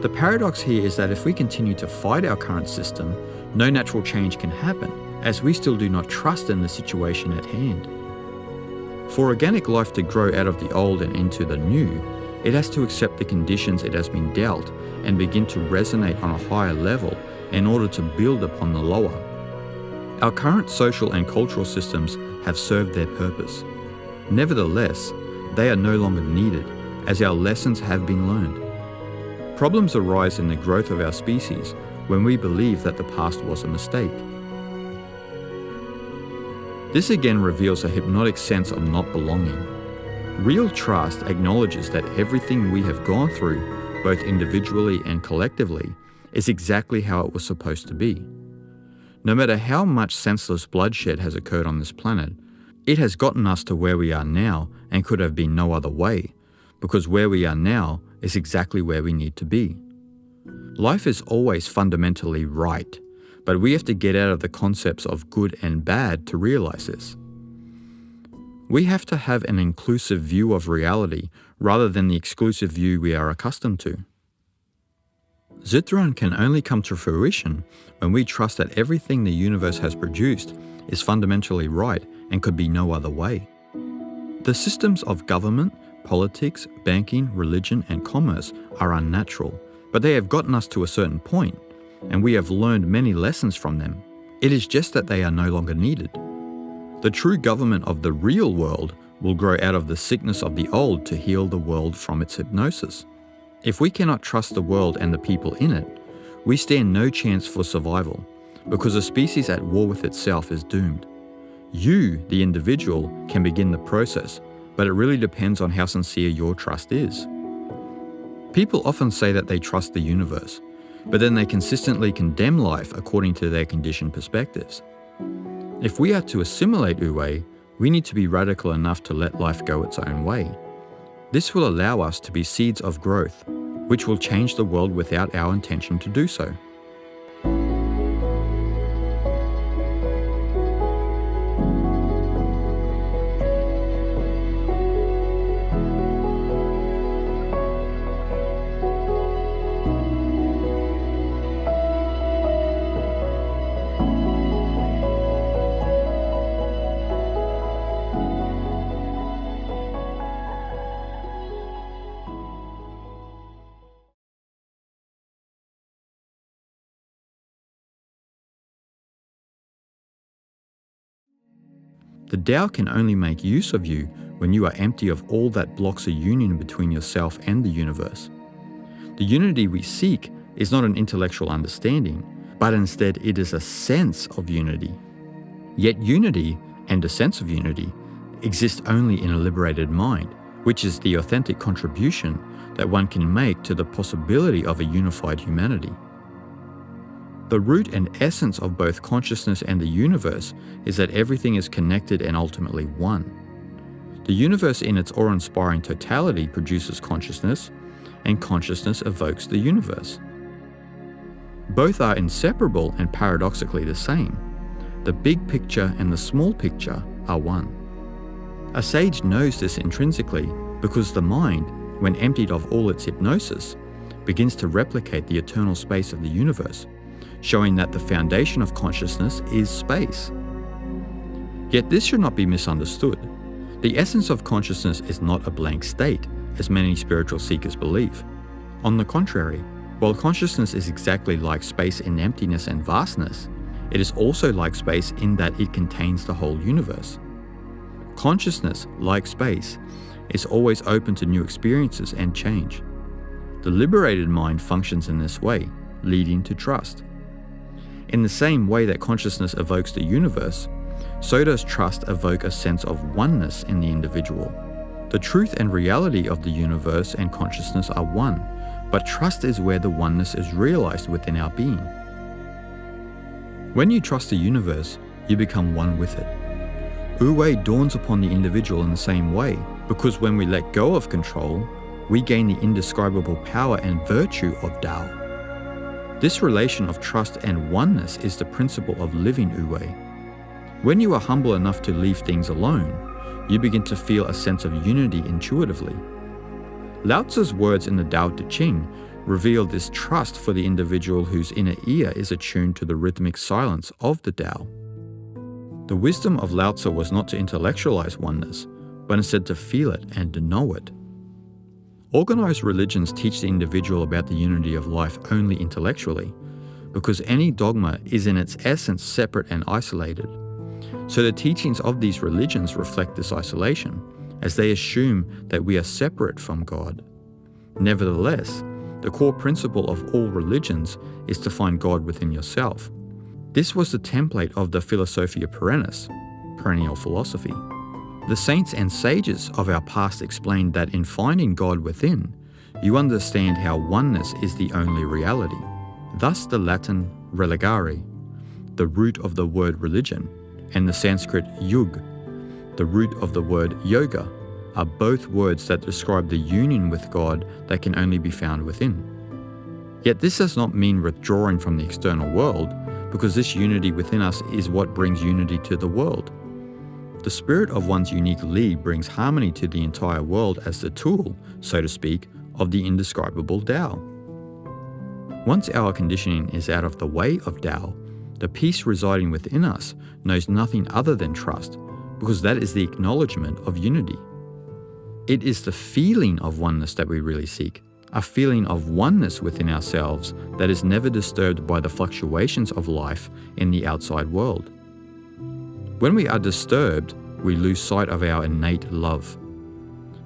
The paradox here is that if we continue to fight our current system, no natural change can happen, as we still do not trust in the situation at hand. For organic life to grow out of the old and into the new, it has to accept the conditions it has been dealt and begin to resonate on a higher level in order to build upon the lower. Our current social and cultural systems have served their purpose. Nevertheless, they are no longer needed, as our lessons have been learned. Problems arise in the growth of our species when we believe that the past was a mistake. This again reveals a hypnotic sense of not belonging. Real trust acknowledges that everything we have gone through, both individually and collectively, is exactly how it was supposed to be. No matter how much senseless bloodshed has occurred on this planet, it has gotten us to where we are now and could have been no other way, because where we are now is exactly where we need to be. Life is always fundamentally right, but we have to get out of the concepts of good and bad to realize this. We have to have an inclusive view of reality rather than the exclusive view we are accustomed to. Zitran can only come to fruition when we trust that everything the universe has produced is fundamentally right and could be no other way. The systems of government, politics, banking, religion, and commerce are unnatural, but they have gotten us to a certain point, and we have learned many lessons from them. It is just that they are no longer needed. The true government of the real world will grow out of the sickness of the old to heal the world from its hypnosis. If we cannot trust the world and the people in it, we stand no chance for survival, because a species at war with itself is doomed. You, the individual, can begin the process, but it really depends on how sincere your trust is. People often say that they trust the universe, but then they consistently condemn life according to their conditioned perspectives. If we are to assimilate Wu-Wei, we need to be radical enough to let life go its own way. This will allow us to be seeds of growth, which will change the world without our intention to do so. The Tao can only make use of you when you are empty of all that blocks a union between yourself and the universe. The unity we seek is not an intellectual understanding, but instead it is a sense of unity. Yet unity and a sense of unity exist only in a liberated mind, which is the authentic contribution that one can make to the possibility of a unified humanity. The root and essence of both consciousness and the universe is that everything is connected and ultimately one. The universe in its awe-inspiring totality produces consciousness, and consciousness evokes the universe. Both are inseparable and paradoxically the same. The big picture and the small picture are one. A sage knows this intrinsically because the mind, when emptied of all its hypnosis, begins to replicate the eternal space of the universe, showing that the foundation of consciousness is space. Yet this should not be misunderstood. The essence of consciousness is not a blank state, as many spiritual seekers believe. On the contrary, while consciousness is exactly like space in emptiness and vastness, it is also like space in that it contains the whole universe. Consciousness, like space, is always open to new experiences and change. The liberated mind functions in this way, leading to trust. In the same way that consciousness evokes the universe, so does trust evoke a sense of oneness in the individual. The truth and reality of the universe and consciousness are one, but trust is where the oneness is realized within our being. When you trust the universe, you become one with it. Wu-Wei dawns upon the individual in the same way, because when we let go of control, we gain the indescribable power and virtue of Tao. This relation of trust and oneness is the principle of living Wu-Wei. When you are humble enough to leave things alone, you begin to feel a sense of unity intuitively. Lao Tzu's words in the Tao Te Ching reveal this trust for the individual whose inner ear is attuned to the rhythmic silence of the Tao. The wisdom of Lao Tzu was not to intellectualize oneness, but instead to feel it and to know it. Organized religions teach the individual about the unity of life only intellectually, because any dogma is in its essence separate and isolated. So the teachings of these religions reflect this isolation, as they assume that we are separate from God. Nevertheless, the core principle of all religions is to find God within yourself. This was the template of the Philosophia Perennis, perennial philosophy. The saints and sages of our past explained that in finding God within, you understand how oneness is the only reality. Thus the Latin religare, the root of the word religion, and the Sanskrit yug, the root of the word yoga, are both words that describe the union with God that can only be found within. Yet this does not mean withdrawing from the external world, because this unity within us is what brings unity to the world. The spirit of one's unique Li brings harmony to the entire world as the tool, so to speak, of the indescribable Tao. Once our conditioning is out of the way of Tao, the peace residing within us knows nothing other than trust, because that is the acknowledgement of unity. It is the feeling of oneness that we really seek, a feeling of oneness within ourselves that is never disturbed by the fluctuations of life in the outside world. When we are disturbed, we lose sight of our innate love.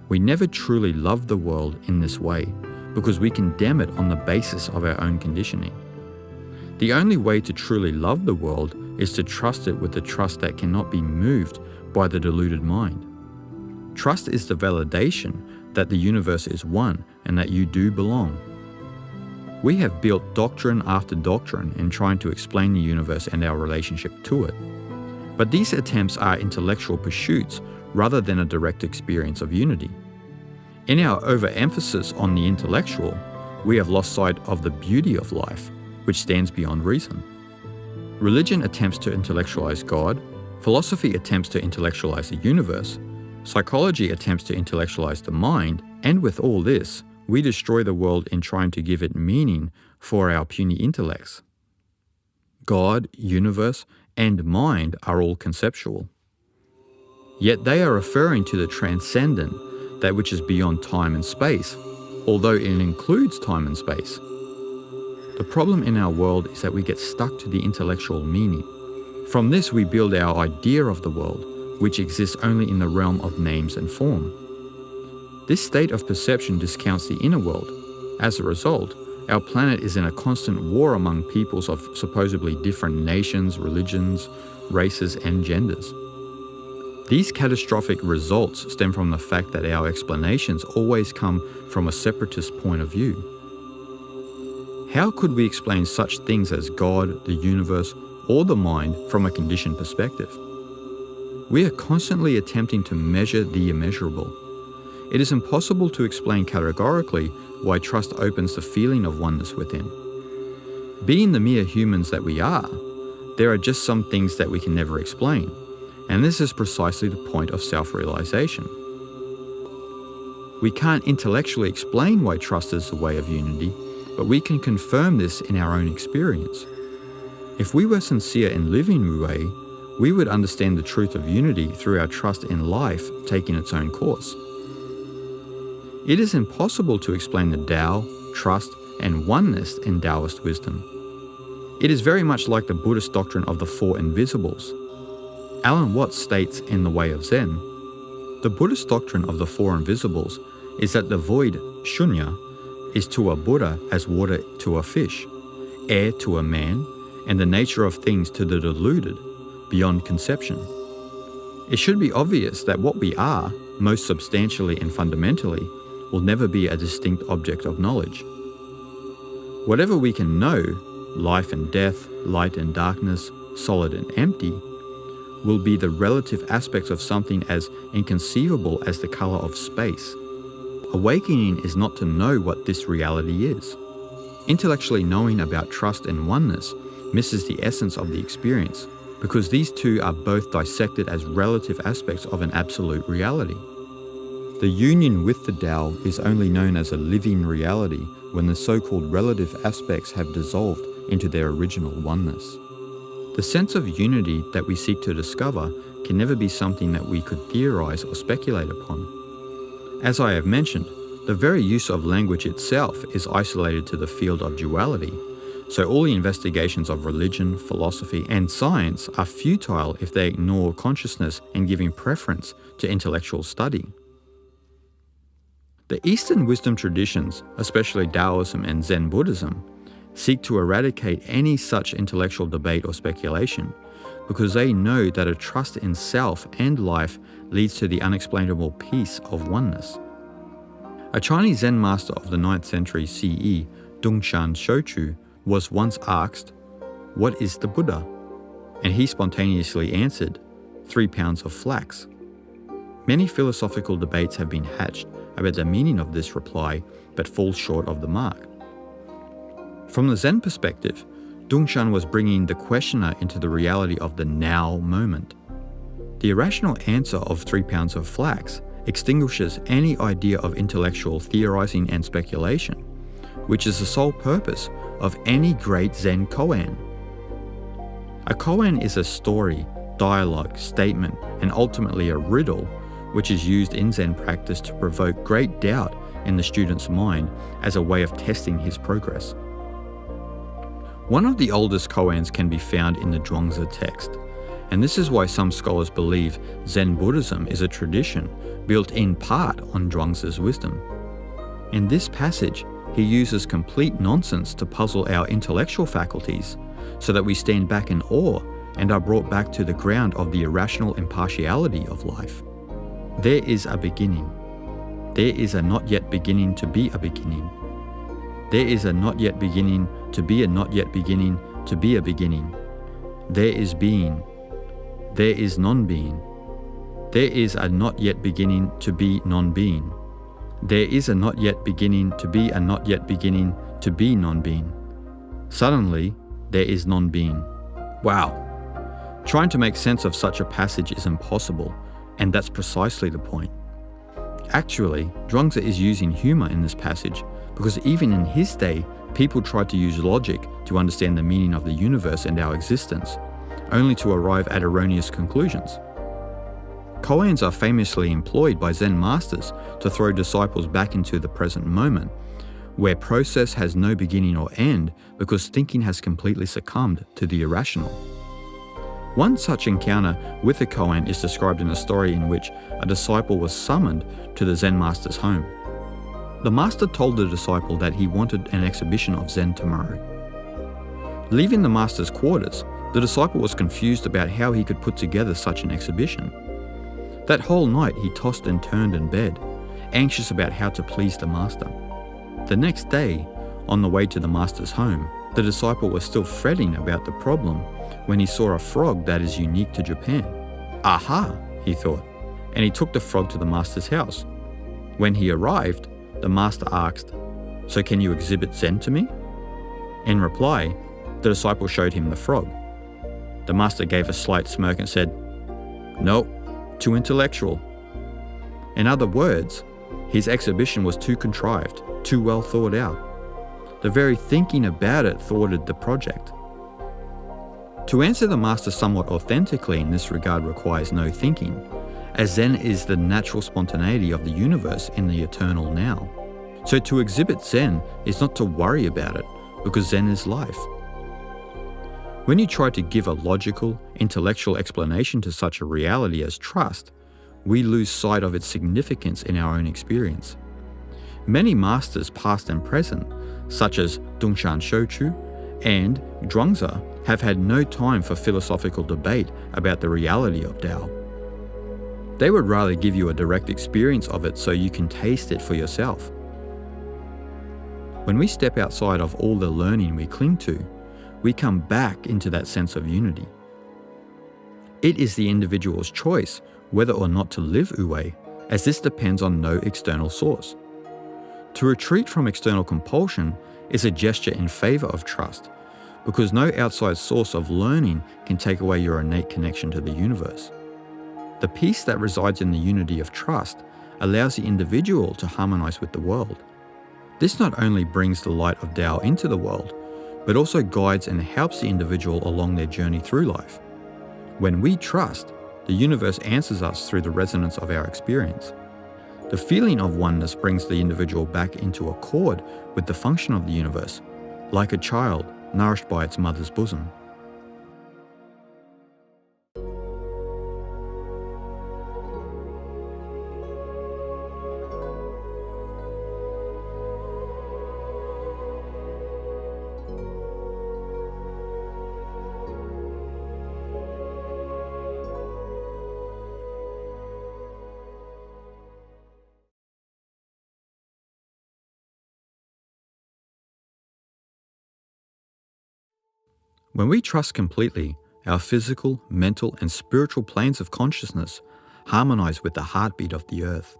We never truly love the world in this way because we condemn it on the basis of our own conditioning. The only way to truly love the world is to trust it with the trust that cannot be moved by the deluded mind. Trust is the validation that the universe is one and that you do belong. We have built doctrine after doctrine in trying to explain the universe and our relationship to it. But these attempts are intellectual pursuits rather than a direct experience of unity. In our overemphasis on the intellectual, we have lost sight of the beauty of life, which stands beyond reason. Religion attempts to intellectualize God, philosophy attempts to intellectualize the universe, psychology attempts to intellectualize the mind, and with all this, we destroy the world in trying to give it meaning for our puny intellects. God, universe, and mind are all conceptual. Yet they are referring to the transcendent, that which is beyond time and space, although it includes time and space. The problem in our world is that we get stuck to the intellectual meaning. From this we build our idea of the world, which exists only in the realm of names and form. This state of perception discounts the inner world. As a result, our planet is in a constant war among peoples of supposedly different nations, religions, races, and genders. These catastrophic results stem from the fact that our explanations always come from a separatist point of view. How could we explain such things as God, the universe, or the mind from a conditioned perspective? We are constantly attempting to measure the immeasurable. it is impossible to explain categorically why trust opens the feeling of oneness within. Being the mere humans that we are, there are just some things that we can never explain, and this is precisely the point of self-realization. We can't intellectually explain why trust is the way of unity, but we can confirm this in our own experience. If we were sincere in living Wu Wei, we would understand the truth of unity through our trust in life taking its own course. It is impossible to explain the Tao, trust, and oneness in Taoist wisdom. It is very much like the Buddhist doctrine of the Four Invisibles. Alan Watts states in The Way of Zen, the Buddhist doctrine of the Four Invisibles is that the void, shunya, is to a Buddha as water to a fish, air to a man, and the nature of things to the deluded, beyond conception. It should be obvious that what we are, most substantially and fundamentally, will never be a distinct object of knowledge. Whatever we can know, life and death, light and darkness, solid and empty, will be the relative aspects of something as inconceivable as the color of space. Awakening is not to know what this reality is. Intellectually knowing about trust and oneness misses the essence of the experience, because these two are both dissected as relative aspects of an absolute reality. The union with the Tao is only known as a living reality when the so-called relative aspects have dissolved into their original oneness. The sense of unity that we seek to discover can never be something that we could theorize or speculate upon. As I have mentioned, the very use of language itself is isolated to the field of duality, so all the investigations of religion, philosophy, and science are futile if they ignore consciousness and giving preference to intellectual study. The Eastern wisdom traditions, especially Taoism and Zen Buddhism, seek to eradicate any such intellectual debate or speculation, because they know that a trust in self and life leads to the unexplainable peace of oneness. A Chinese Zen master of the 9th century CE, Dongshan Shochu, was once asked, "What is the Buddha?" And he spontaneously answered, 3 pounds of flax. Many philosophical debates have been hatched about the meaning of this reply, but fall short of the mark. From the Zen perspective, Dongshan was bringing the questioner into the reality of the now moment. The irrational answer of 3 pounds of flax extinguishes any idea of intellectual theorizing and speculation, which is the sole purpose of any great Zen koan. A koan is a story, dialogue, statement, and ultimately a riddle, which is used in Zen practice to provoke great doubt in the student's mind as a way of testing his progress. One of the oldest koans can be found in the Zhuangzi text, and this is why some scholars believe Zen Buddhism is a tradition built in part on Zhuangzi's wisdom. In this passage, he uses complete nonsense to puzzle our intellectual faculties so that we stand back in awe and are brought back to the ground of the irrational impartiality of life. There is a beginning. There is a not yet beginning to be a beginning. There is a not yet beginning to be a not yet beginning to be a beginning. There is being. There is non-being. There is a not yet beginning to be non-being. There is a not yet beginning to be a not yet beginning to be non-being. Suddenly, there is non-being. Wow. Trying to make sense of such a passage is impossible, and that's precisely the point. Actually, Zhuangzi is using humor in this passage because even in his day, people tried to use logic to understand the meaning of the universe and our existence, only to arrive at erroneous conclusions. Koans are famously employed by Zen masters to throw disciples back into the present moment, where process has no beginning or end because thinking has completely succumbed to the irrational. One such encounter with a koan is described in a story in which a disciple was summoned to the Zen master's home. The master told the disciple that he wanted an exhibition of Zen tomorrow. Leaving the master's quarters, the disciple was confused about how he could put together such an exhibition. That whole night he tossed and turned in bed, anxious about how to please the master. The next day, on the way to the master's home, the disciple was still fretting about the problem when he saw a frog that is unique to Japan. Aha, he thought, and he took the frog to the master's house. When he arrived, the master asked, "So can you exhibit Zen to me?" In reply, the disciple showed him the frog. The master gave a slight smirk and said, "No, too intellectual." In other words, his exhibition was too contrived, too well thought out. The very thinking about it thwarted the project. To answer the master somewhat authentically in this regard requires no thinking, as Zen is the natural spontaneity of the universe in the eternal now. So to exhibit Zen is not to worry about it, because Zen is life. When you try to give a logical, intellectual explanation to such a reality as trust, we lose sight of its significance in our own experience. Many masters, past and present, such as Dongshan Shochu and Zhuangzi, have had no time for philosophical debate about the reality of Tao. They would rather give you a direct experience of it so you can taste it for yourself. When we step outside of all the learning we cling to, we come back into that sense of unity. It is the individual's choice whether or not to live Wu-Wei, as this depends on no external source. To retreat from external compulsion is a gesture in favor of trust, because no outside source of learning can take away your innate connection to the universe. The peace that resides in the unity of trust allows the individual to harmonize with the world. This not only brings the light of Tao into the world, but also guides and helps the individual along their journey through life. When we trust, the universe answers us through the resonance of our experience. The feeling of oneness brings the individual back into accord with the function of the universe, like a child nourished by its mother's bosom. When we trust completely, our physical, mental, and spiritual planes of consciousness harmonize with the heartbeat of the earth.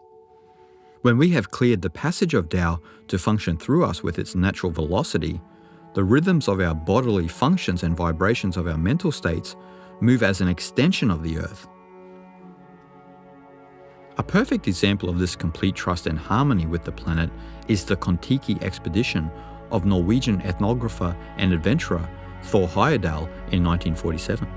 When we have cleared the passage of Tao to function through us with its natural velocity, the rhythms of our bodily functions and vibrations of our mental states move as an extension of the earth. A perfect example of this complete trust and harmony with the planet is the Kon-Tiki expedition of Norwegian ethnographer and adventurer Thor Heyerdahl in 1947.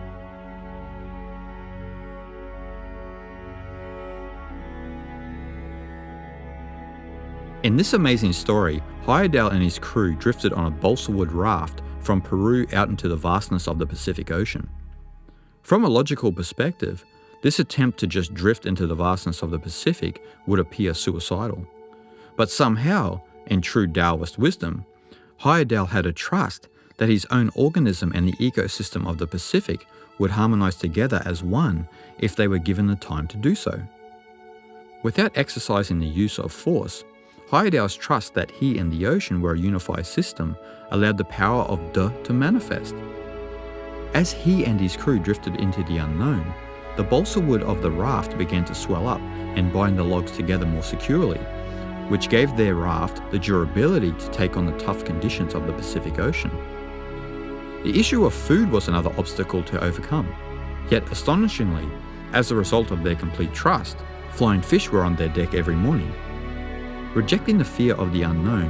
In this amazing story, Heyerdahl and his crew drifted on a balsa wood raft from Peru out into the vastness of the Pacific Ocean. From a logical perspective, this attempt to just drift into the vastness of the Pacific would appear suicidal. But somehow, in true Taoist wisdom, Heyerdahl had a trust that his own organism and the ecosystem of the Pacific would harmonize together as one if they were given the time to do so. Without exercising the use of force, Heyerdahl's trust that he and the ocean were a unified system allowed the power of De to manifest. As he and his crew drifted into the unknown, the balsa wood of the raft began to swell up and bind the logs together more securely, which gave their raft the durability to take on the tough conditions of the Pacific Ocean. The issue of food was another obstacle to overcome. Yet astonishingly, as a result of their complete trust, flying fish were on their deck every morning. Rejecting the fear of the unknown,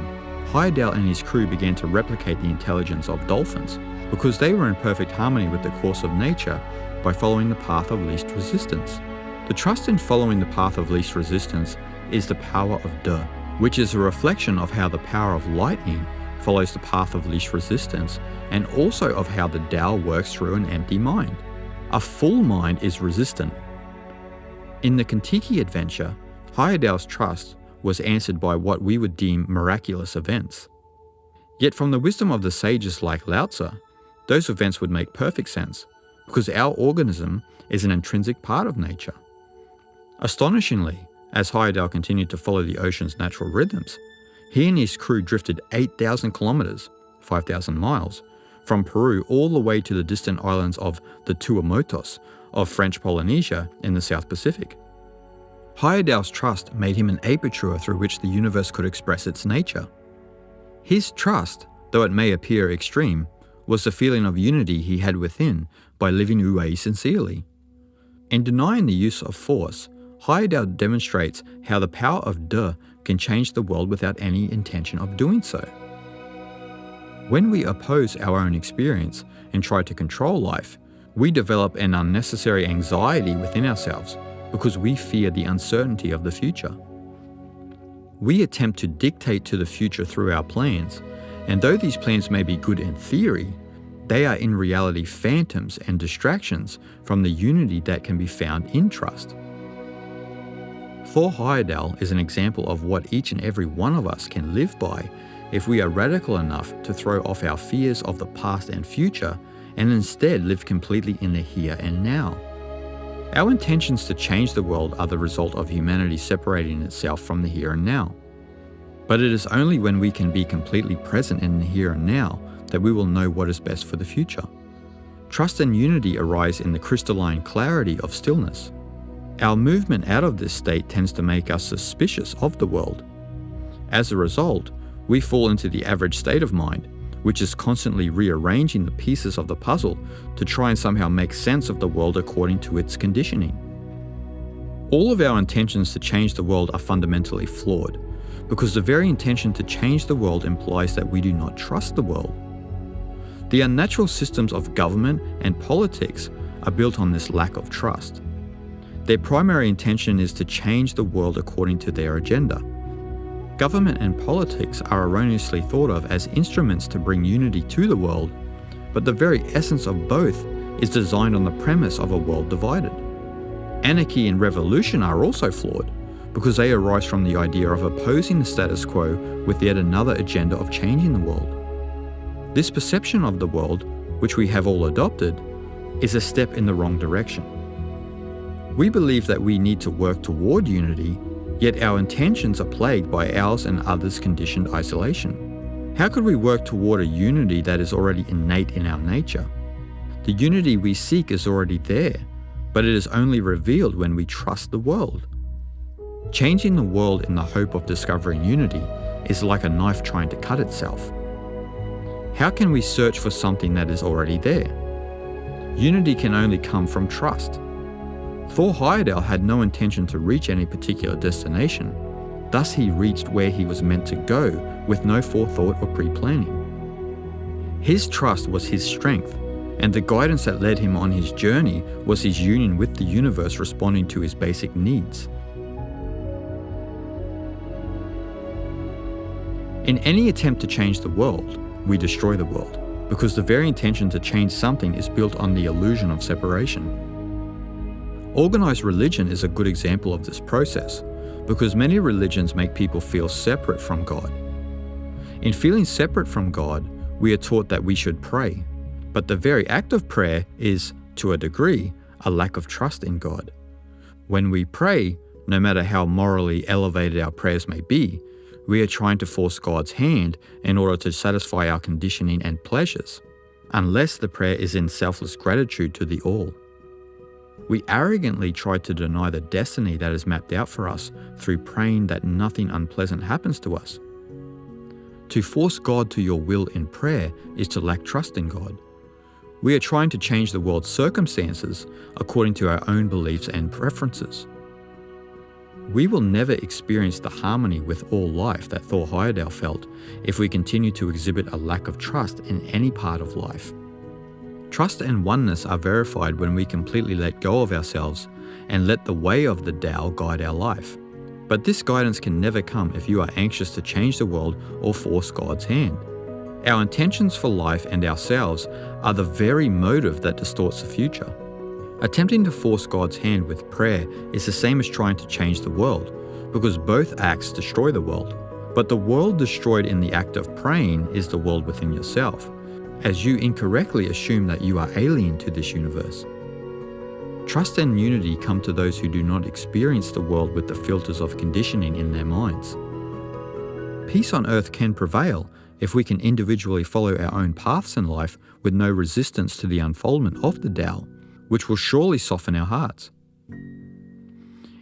Heyerdahl and his crew began to replicate the intelligence of dolphins because they were in perfect harmony with the course of nature by following the path of least resistance. The trust in following the path of least resistance is the power of De, which is a reflection of how the power of lightning follows the path of least resistance, and also of how the Tao works through an empty mind. A full mind is resistant. In the Kon-Tiki adventure, Heyerdahl's trust was answered by what we would deem miraculous events. Yet from the wisdom of the sages like Lao Tzu, those events would make perfect sense, because our organism is an intrinsic part of nature. Astonishingly, as Heyerdahl continued to follow the ocean's natural rhythms, he and his crew drifted 8,000 kilometers, 5,000 miles, from Peru all the way to the distant islands of the Tuamotus of French Polynesia in the South Pacific. Higher Tao's trust made him an aperture through which the universe could express its nature. His trust, though it may appear extreme, was the feeling of unity he had within by living Wu Wei sincerely. In denying the use of force, Higher Tao demonstrates how the power of De can change the world without any intention of doing so. When we oppose our own experience and try to control life, we develop an unnecessary anxiety within ourselves because we fear the uncertainty of the future. We attempt to dictate to the future through our plans, and though these plans may be good in theory, they are in reality phantoms and distractions from the unity that can be found in trust. Thor Heyerdahl is an example of what each and every one of us can live by if we are radical enough to throw off our fears of the past and future and instead live completely in the here and now. Our intentions to change the world are the result of humanity separating itself from the here and now. But it is only when we can be completely present in the here and now that we will know what is best for the future. Trust and unity arise in the crystalline clarity of stillness. Our movement out of this state tends to make us suspicious of the world. As a result, we fall into the average state of mind, which is constantly rearranging the pieces of the puzzle to try and somehow make sense of the world according to its conditioning. All of our intentions to change the world are fundamentally flawed, because the very intention to change the world implies that we do not trust the world. The unnatural systems of government and politics are built on this lack of trust. Their primary intention is to change the world according to their agenda. Government and politics are erroneously thought of as instruments to bring unity to the world, but the very essence of both is designed on the premise of a world divided. Anarchy and revolution are also flawed, because they arise from the idea of opposing the status quo with yet another agenda of changing the world. This perception of the world, which we have all adopted, is a step in the wrong direction. We believe that we need to work toward unity, yet our intentions are plagued by ours and others' conditioned isolation. How could we work toward a unity that is already innate in our nature? The unity we seek is already there, but it is only revealed when we trust the world. Changing the world in the hope of discovering unity is like a knife trying to cut itself. How can we search for something that is already there? Unity can only come from trust. Thor Heyerdahl had no intention to reach any particular destination, thus he reached where he was meant to go with no forethought or pre-planning. His trust was his strength, and the guidance that led him on his journey was his union with the universe responding to his basic needs. In any attempt to change the world, we destroy the world, because the very intention to change something is built on the illusion of separation. Organized religion is a good example of this process, because many religions make people feel separate from God. In feeling separate from God, we are taught that we should pray, but the very act of prayer is, to a degree, a lack of trust in God. When we pray, no matter how morally elevated our prayers may be, we are trying to force God's hand in order to satisfy our conditioning and pleasures, unless the prayer is in selfless gratitude to the All. We arrogantly try to deny the destiny that is mapped out for us through praying that nothing unpleasant happens to us. To force God to your will in prayer is to lack trust in God. We are trying to change the world's circumstances according to our own beliefs and preferences. We will never experience the harmony with all life that Thor Heyerdahl felt if we continue to exhibit a lack of trust in any part of life. Trust and oneness are verified when we completely let go of ourselves and let the way of the Tao guide our life. But this guidance can never come if you are anxious to change the world or force God's hand. Our intentions for life and ourselves are the very motive that distorts the future. Attempting to force God's hand with prayer is the same as trying to change the world, because both acts destroy the world. But the world destroyed in the act of praying is the world within yourself, as you incorrectly assume that you are alien to this universe. Trust and unity come to those who do not experience the world with the filters of conditioning in their minds. Peace on earth can prevail if we can individually follow our own paths in life with no resistance to the unfoldment of the Tao, which will surely soften our hearts.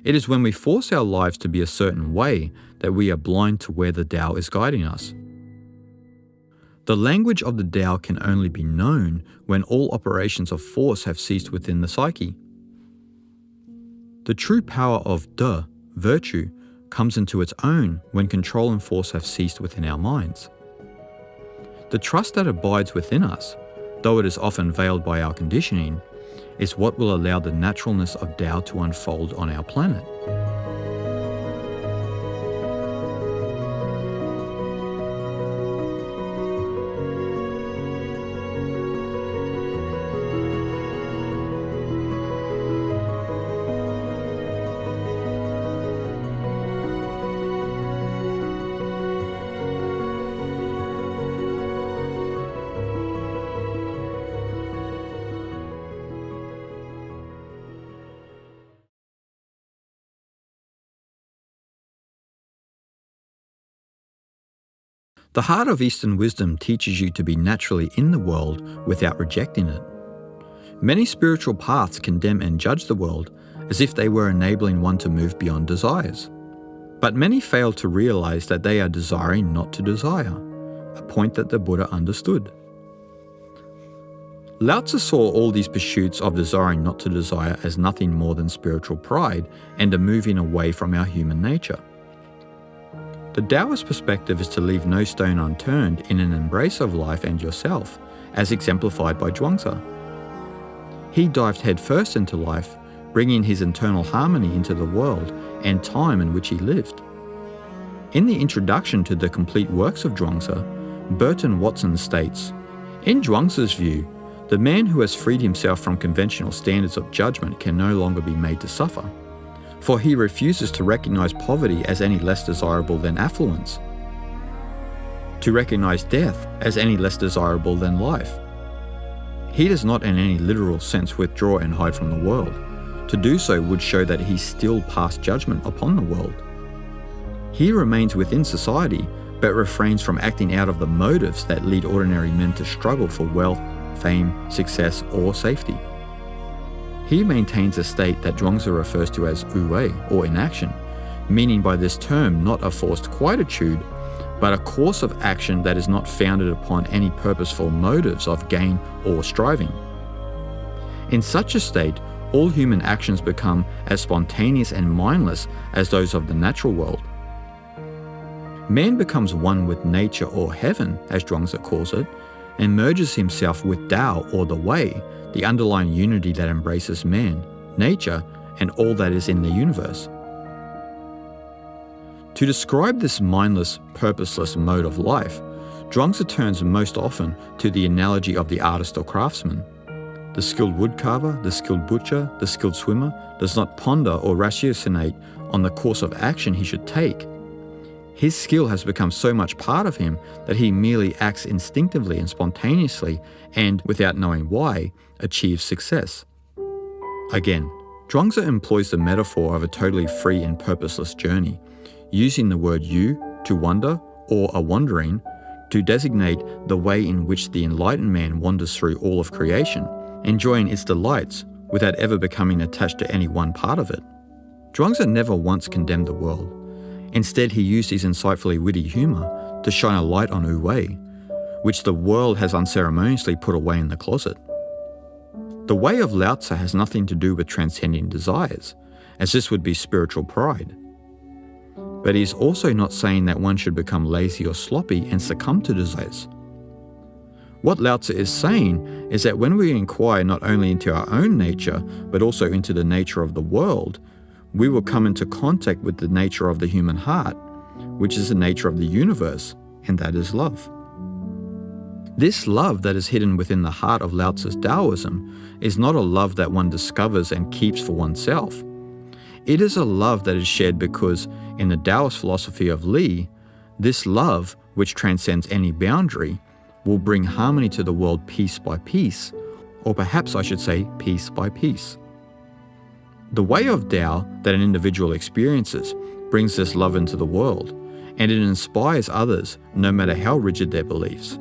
It is when we force our lives to be a certain way that we are blind to where the Tao is guiding us. The language of the Tao can only be known when all operations of force have ceased within the psyche. The true power of De, virtue, comes into its own when control and force have ceased within our minds. The trust that abides within us, though it is often veiled by our conditioning, is what will allow the naturalness of Tao to unfold on our planet. The heart of Eastern wisdom teaches you to be naturally in the world without rejecting it. Many spiritual paths condemn and judge the world as if they were enabling one to move beyond desires. But many fail to realize that they are desiring not to desire, a point that the Buddha understood. Lao Tzu saw all these pursuits of desiring not to desire as nothing more than spiritual pride and a moving away from our human nature. The Taoist perspective is to leave no stone unturned in an embrace of life and yourself, as exemplified by Zhuangzi. He dived headfirst into life, bringing his internal harmony into the world and time in which he lived. In the introduction to the complete works of Zhuangzi, Burton Watson states, "In Zhuangzi's view, the man who has freed himself from conventional standards of judgment can no longer be made to suffer, for he refuses to recognize poverty as any less desirable than affluence, to recognize death as any less desirable than life. He does not in any literal sense withdraw and hide from the world. To do so would show that he still passed judgment upon the world. He remains within society, but refrains from acting out of the motives that lead ordinary men to struggle for wealth, fame, success, or safety." He maintains a state that Zhuangzi refers to as wu-wei, or inaction, meaning by this term not a forced quietude, but a course of action that is not founded upon any purposeful motives of gain or striving. In such a state, all human actions become as spontaneous and mindless as those of the natural world. Man becomes one with nature or heaven, as Zhuangzi calls it, and merges himself with Tao or the Way, the underlying unity that embraces man, nature, and all that is in the universe. To describe this mindless, purposeless mode of life, Zhuangzi turns most often to the analogy of the artist or craftsman. The skilled woodcarver, the skilled butcher, the skilled swimmer does not ponder or ratiocinate on the course of action he should take. His skill has become so much part of him that he merely acts instinctively and spontaneously and, without knowing why, achieves success. Again, Zhuangzi employs the metaphor of a totally free and purposeless journey, using the word yu to wander or a wandering to designate the way in which the enlightened man wanders through all of creation, enjoying its delights without ever becoming attached to any one part of it. Zhuangzi never once condemned the world. Instead, he used his insightfully witty humour to shine a light on wu-wei, which the world has unceremoniously put away in the closet. The way of Lao Tzu has nothing to do with transcending desires, as this would be spiritual pride. But he is also not saying that one should become lazy or sloppy and succumb to desires. What Lao Tzu is saying is that when we inquire not only into our own nature, but also into the nature of the world, we will come into contact with the nature of the human heart, which is the nature of the universe, and that is love. This love that is hidden within the heart of Lao Tzu's Taoism is not a love that one discovers and keeps for oneself. It is a love that is shared because, in the Taoist philosophy of Li, this love, which transcends any boundary, will bring harmony to the world piece by piece, or perhaps I should say piece by piece. The way of Tao that an individual experiences brings this love into the world, and it inspires others no matter how rigid their beliefs.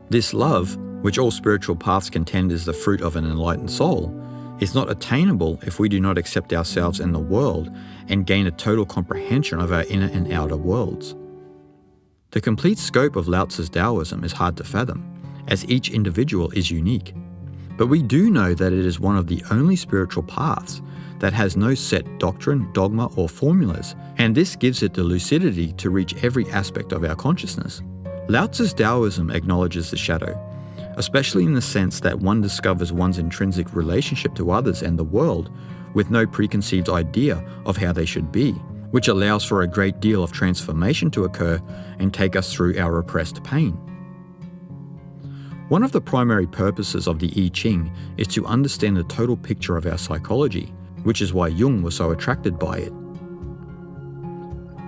This love, which all spiritual paths contend is the fruit of an enlightened soul, is not attainable if we do not accept ourselves and the world and gain a total comprehension of our inner and outer worlds. The complete scope of Lao Tzu's Taoism is hard to fathom, as each individual is unique. But we do know that it is one of the only spiritual paths that has no set doctrine, dogma, or formulas, and this gives it the lucidity to reach every aspect of our consciousness. Lao Tzu's Taoism acknowledges the shadow, especially in the sense that one discovers one's intrinsic relationship to others and the world with no preconceived idea of how they should be, which allows for a great deal of transformation to occur and take us through our repressed pain. One of the primary purposes of the I Ching is to understand the total picture of our psychology, which is why Jung was so attracted by it.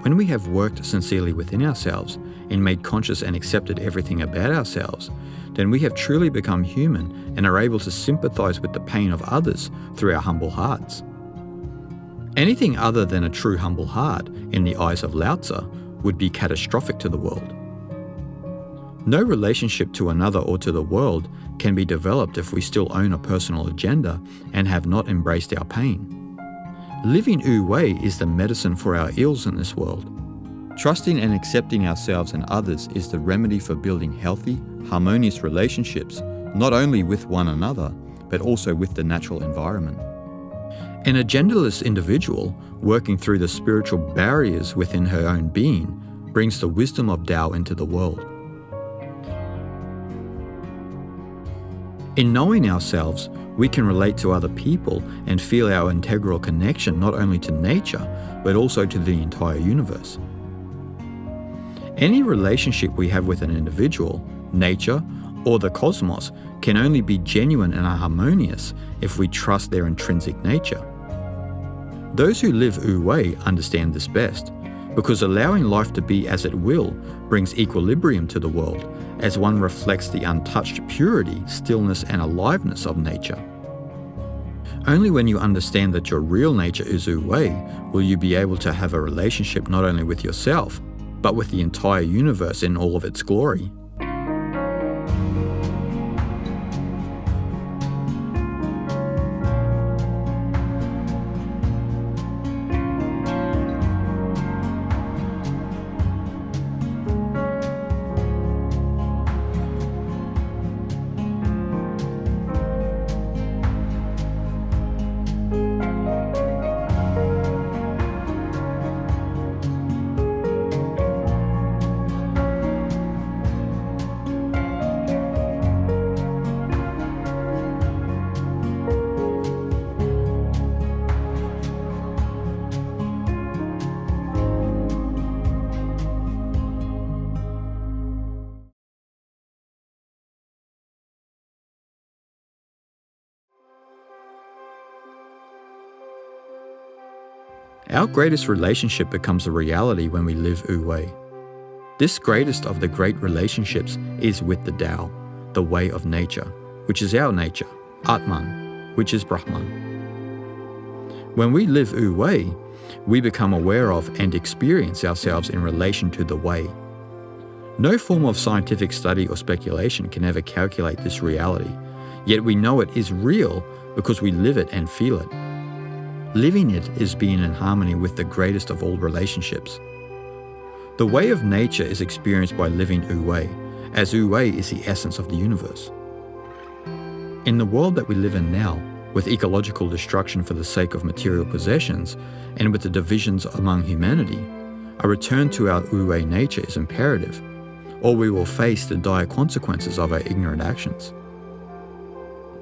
When we have worked sincerely within ourselves and made conscious and accepted everything about ourselves, then we have truly become human and are able to sympathize with the pain of others through our humble hearts. Anything other than a true humble heart, in the eyes of Lao Tzu, would be catastrophic to the world. No relationship to another or to the world can be developed if we still own a personal agenda and have not embraced our pain. Living Wu Wei is the medicine for our ills in this world. Trusting and accepting ourselves and others is the remedy for building healthy, harmonious relationships, not only with one another, but also with the natural environment. An agendaless individual, working through the spiritual barriers within her own being, brings the wisdom of Tao into the world. In knowing ourselves, we can relate to other people and feel our integral connection not only to nature, but also to the entire universe. Any relationship we have with an individual, nature, or the cosmos can only be genuine and harmonious if we trust their intrinsic nature. Those who live Wu Wei understand this best, because allowing life to be as it will brings equilibrium to the world, as one reflects the untouched purity, stillness, and aliveness of nature. Only when you understand that your real nature is Wu Wei will you be able to have a relationship not only with yourself, but with the entire universe in all of its glory. Our greatest relationship becomes a reality when we live Wu Wei. This greatest of the great relationships is with the Tao, the way of nature, which is our nature, Atman, which is Brahman. When we live Wu Wei, we become aware of and experience ourselves in relation to the way. No form of scientific study or speculation can ever calculate this reality, yet we know it is real because we live it and feel it. Living it is being in harmony with the greatest of all relationships. The way of nature is experienced by living Wu Wei, as Wu Wei is the essence of the universe. In the world that we live in now, with ecological destruction for the sake of material possessions, and with the divisions among humanity, a return to our Wu Wei nature is imperative, or we will face the dire consequences of our ignorant actions.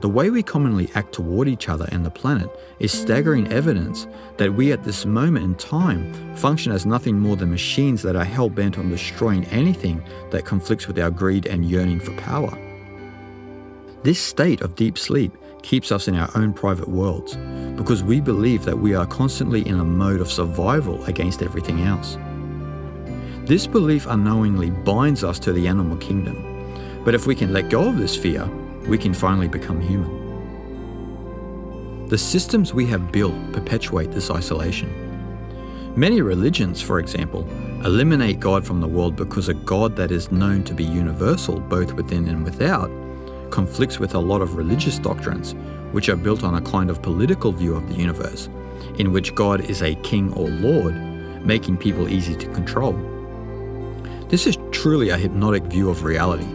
The way we commonly act toward each other and the planet is staggering evidence that we at this moment in time function as nothing more than machines that are hell-bent on destroying anything that conflicts with our greed and yearning for power. This state of deep sleep keeps us in our own private worlds because we believe that we are constantly in a mode of survival against everything else. This belief unknowingly binds us to the animal kingdom, but if we can let go of this fear, we can finally become human. The systems we have built perpetuate this isolation. Many religions, for example, eliminate God from the world because a God that is known to be universal both within and without conflicts with a lot of religious doctrines, which are built on a kind of political view of the universe, in which God is a king or lord, making people easy to control. This is truly a hypnotic view of reality,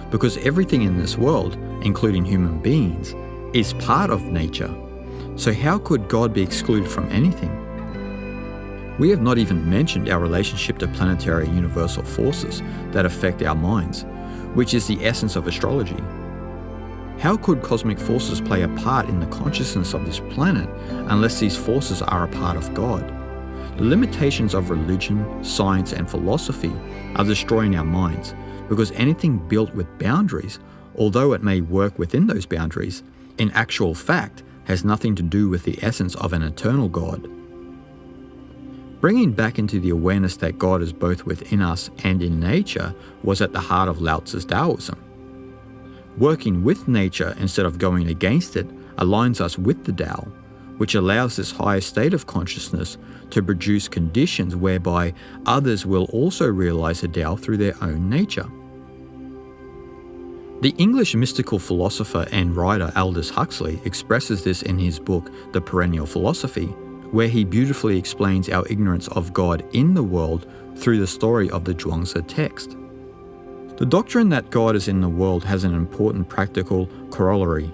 because everything in this world, including human beings, is part of nature. So how could God be excluded from anything? We have not even mentioned our relationship to planetary universal forces that affect our minds, which is the essence of astrology. How could cosmic forces play a part in the consciousness of this planet unless these forces are a part of God? The limitations of religion, science, and philosophy are destroying our minds, because anything built with boundaries, although it may work within those boundaries, in actual fact has nothing to do with the essence of an eternal God. Bringing back into the awareness that God is both within us and in nature was at the heart of Lao Tzu's Taoism. Working with nature instead of going against it aligns us with the Tao, which allows this higher state of consciousness to produce conditions whereby others will also realize the Tao through their own nature. The English mystical philosopher and writer Aldous Huxley expresses this in his book The Perennial Philosophy, where he beautifully explains our ignorance of God in the world through the story of the Zhuangzi text. The doctrine that God is in the world has an important practical corollary: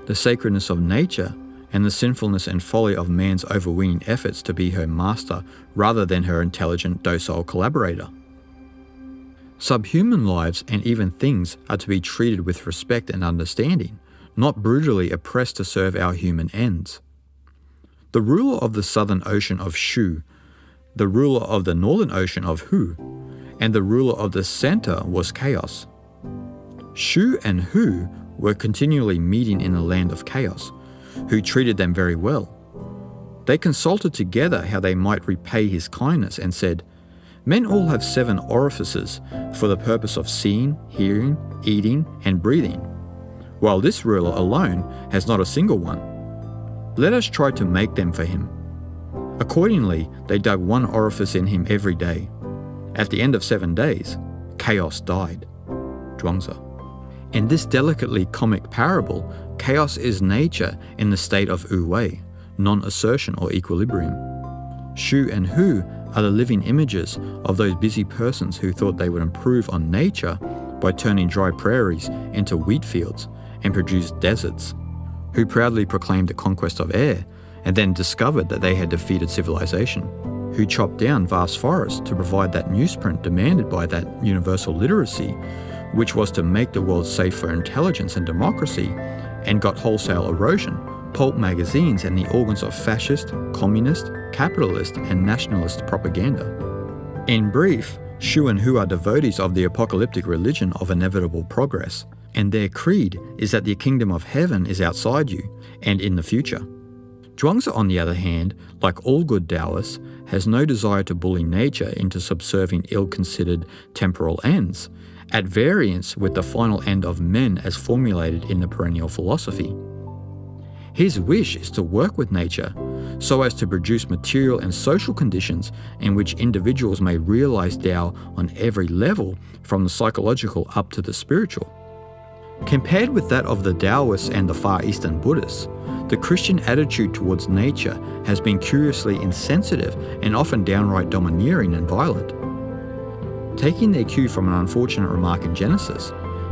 the sacredness of nature and the sinfulness and folly of man's overweening efforts to be her master rather than her intelligent, docile collaborator. Subhuman lives and even things are to be treated with respect and understanding, not brutally oppressed to serve our human ends. The ruler of the southern ocean of Shu, the ruler of the northern ocean of Hu, and the ruler of the center was chaos. Shu and Hu were continually meeting in the land of chaos, who treated them very well. They consulted together how they might repay his kindness and said, "Men all have 7 orifices for the purpose of seeing, hearing, eating, and breathing, while this ruler alone has not a single one. Let us try to make them for him." Accordingly, they dug 1 orifice in him every day. At the end of 7 days, chaos died. Zhuangzi. In this delicately comic parable, chaos is nature in the state of wu-wei, non-assertion or equilibrium. Shu and Hu are the living images of those busy persons who thought they would improve on nature by turning dry prairies into wheat fields and produce deserts, who proudly proclaimed the conquest of air and then discovered that they had defeated civilization, who chopped down vast forests to provide that newsprint demanded by that universal literacy, which was to make the world safe for intelligence and democracy, and got wholesale erosion, pulp magazines, and the organs of fascist, communist, capitalist, and nationalist propaganda. In brief, Shu and Hu are devotees of the apocalyptic religion of inevitable progress, and their creed is that the kingdom of heaven is outside you and in the future. Zhuangzi, on the other hand, like all good Taoists, has no desire to bully nature into subserving ill-considered temporal ends, at variance with the final end of men as formulated in the perennial philosophy. His wish is to work with nature so as to produce material and social conditions in which individuals may realize Tao on every level, from the psychological up to the spiritual. Compared with that of the Taoists and the Far Eastern Buddhists, the Christian attitude towards nature has been curiously insensitive and often downright domineering and violent. Taking their cue from an unfortunate remark in Genesis,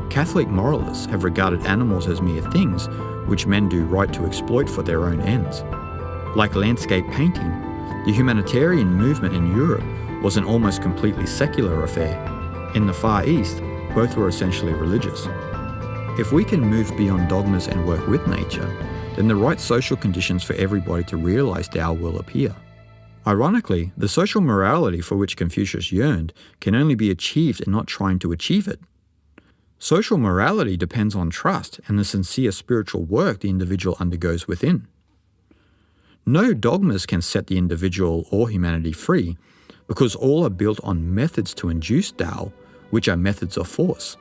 Catholic moralists have regarded animals as mere things which men do right to exploit for their own ends. Like landscape painting, the humanitarian movement in Europe was an almost completely secular affair. In the Far East, both were essentially religious. If we can move beyond dogmas and work with nature, then the right social conditions for everybody to realize Tao will appear. Ironically, the social morality for which Confucius yearned can only be achieved in not trying to achieve it. Social morality depends on trust and the sincere spiritual work the individual undergoes within. No dogmas can set the individual or humanity free, because all are built on methods to induce Tao, which are methods of force.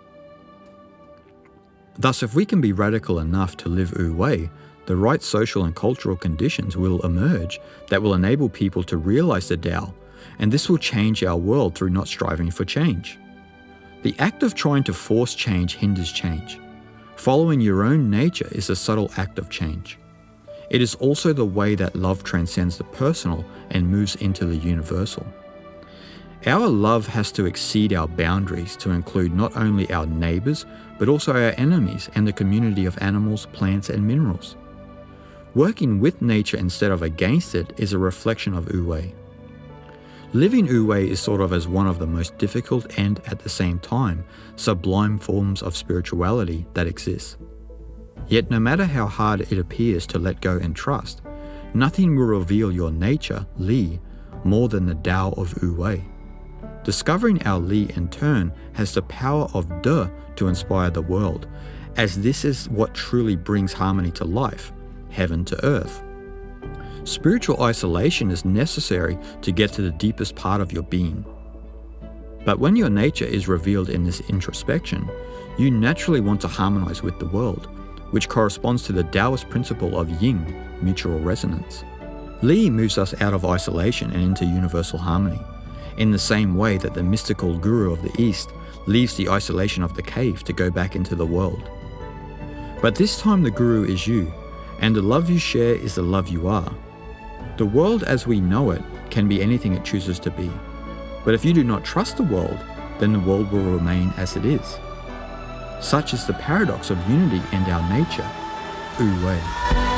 Thus, if we can be radical enough to live wu-wei, the right social and cultural conditions will emerge that will enable people to realize the Tao, and this will change our world through not striving for change. The act of trying to force change hinders change, Following your own nature is a subtle act of change. It is also the way that love transcends the personal and moves into the universal. Our love has to exceed our boundaries to include not only our neighbors, but also our enemies and the community of animals, plants, and minerals. Working with nature instead of against it is a reflection of Wu-Wei. Living Wu-Wei is thought of as one of the most difficult and, at the same time, sublime forms of spirituality that exists. Yet no matter how hard it appears to let go and trust, nothing will reveal your nature, Li, more than the Tao of Wu-Wei. Discovering our Li in turn has the power of De to inspire the world, as this is what truly brings harmony to life, heaven to earth. Spiritual isolation is necessary to get to the deepest part of your being. But when your nature is revealed in this introspection, you naturally want to harmonize with the world, which corresponds to the Taoist principle of yin, mutual resonance. Li moves us out of isolation and into universal harmony, in the same way that the mystical guru of the East leaves the isolation of the cave to go back into the world. But this time the guru is you, and the love you share is the love you are. The world as we know it can be anything it chooses to be. But if you do not trust the world, then the world will remain as it is. Such is the paradox of unity and our nature, Wu-Wei.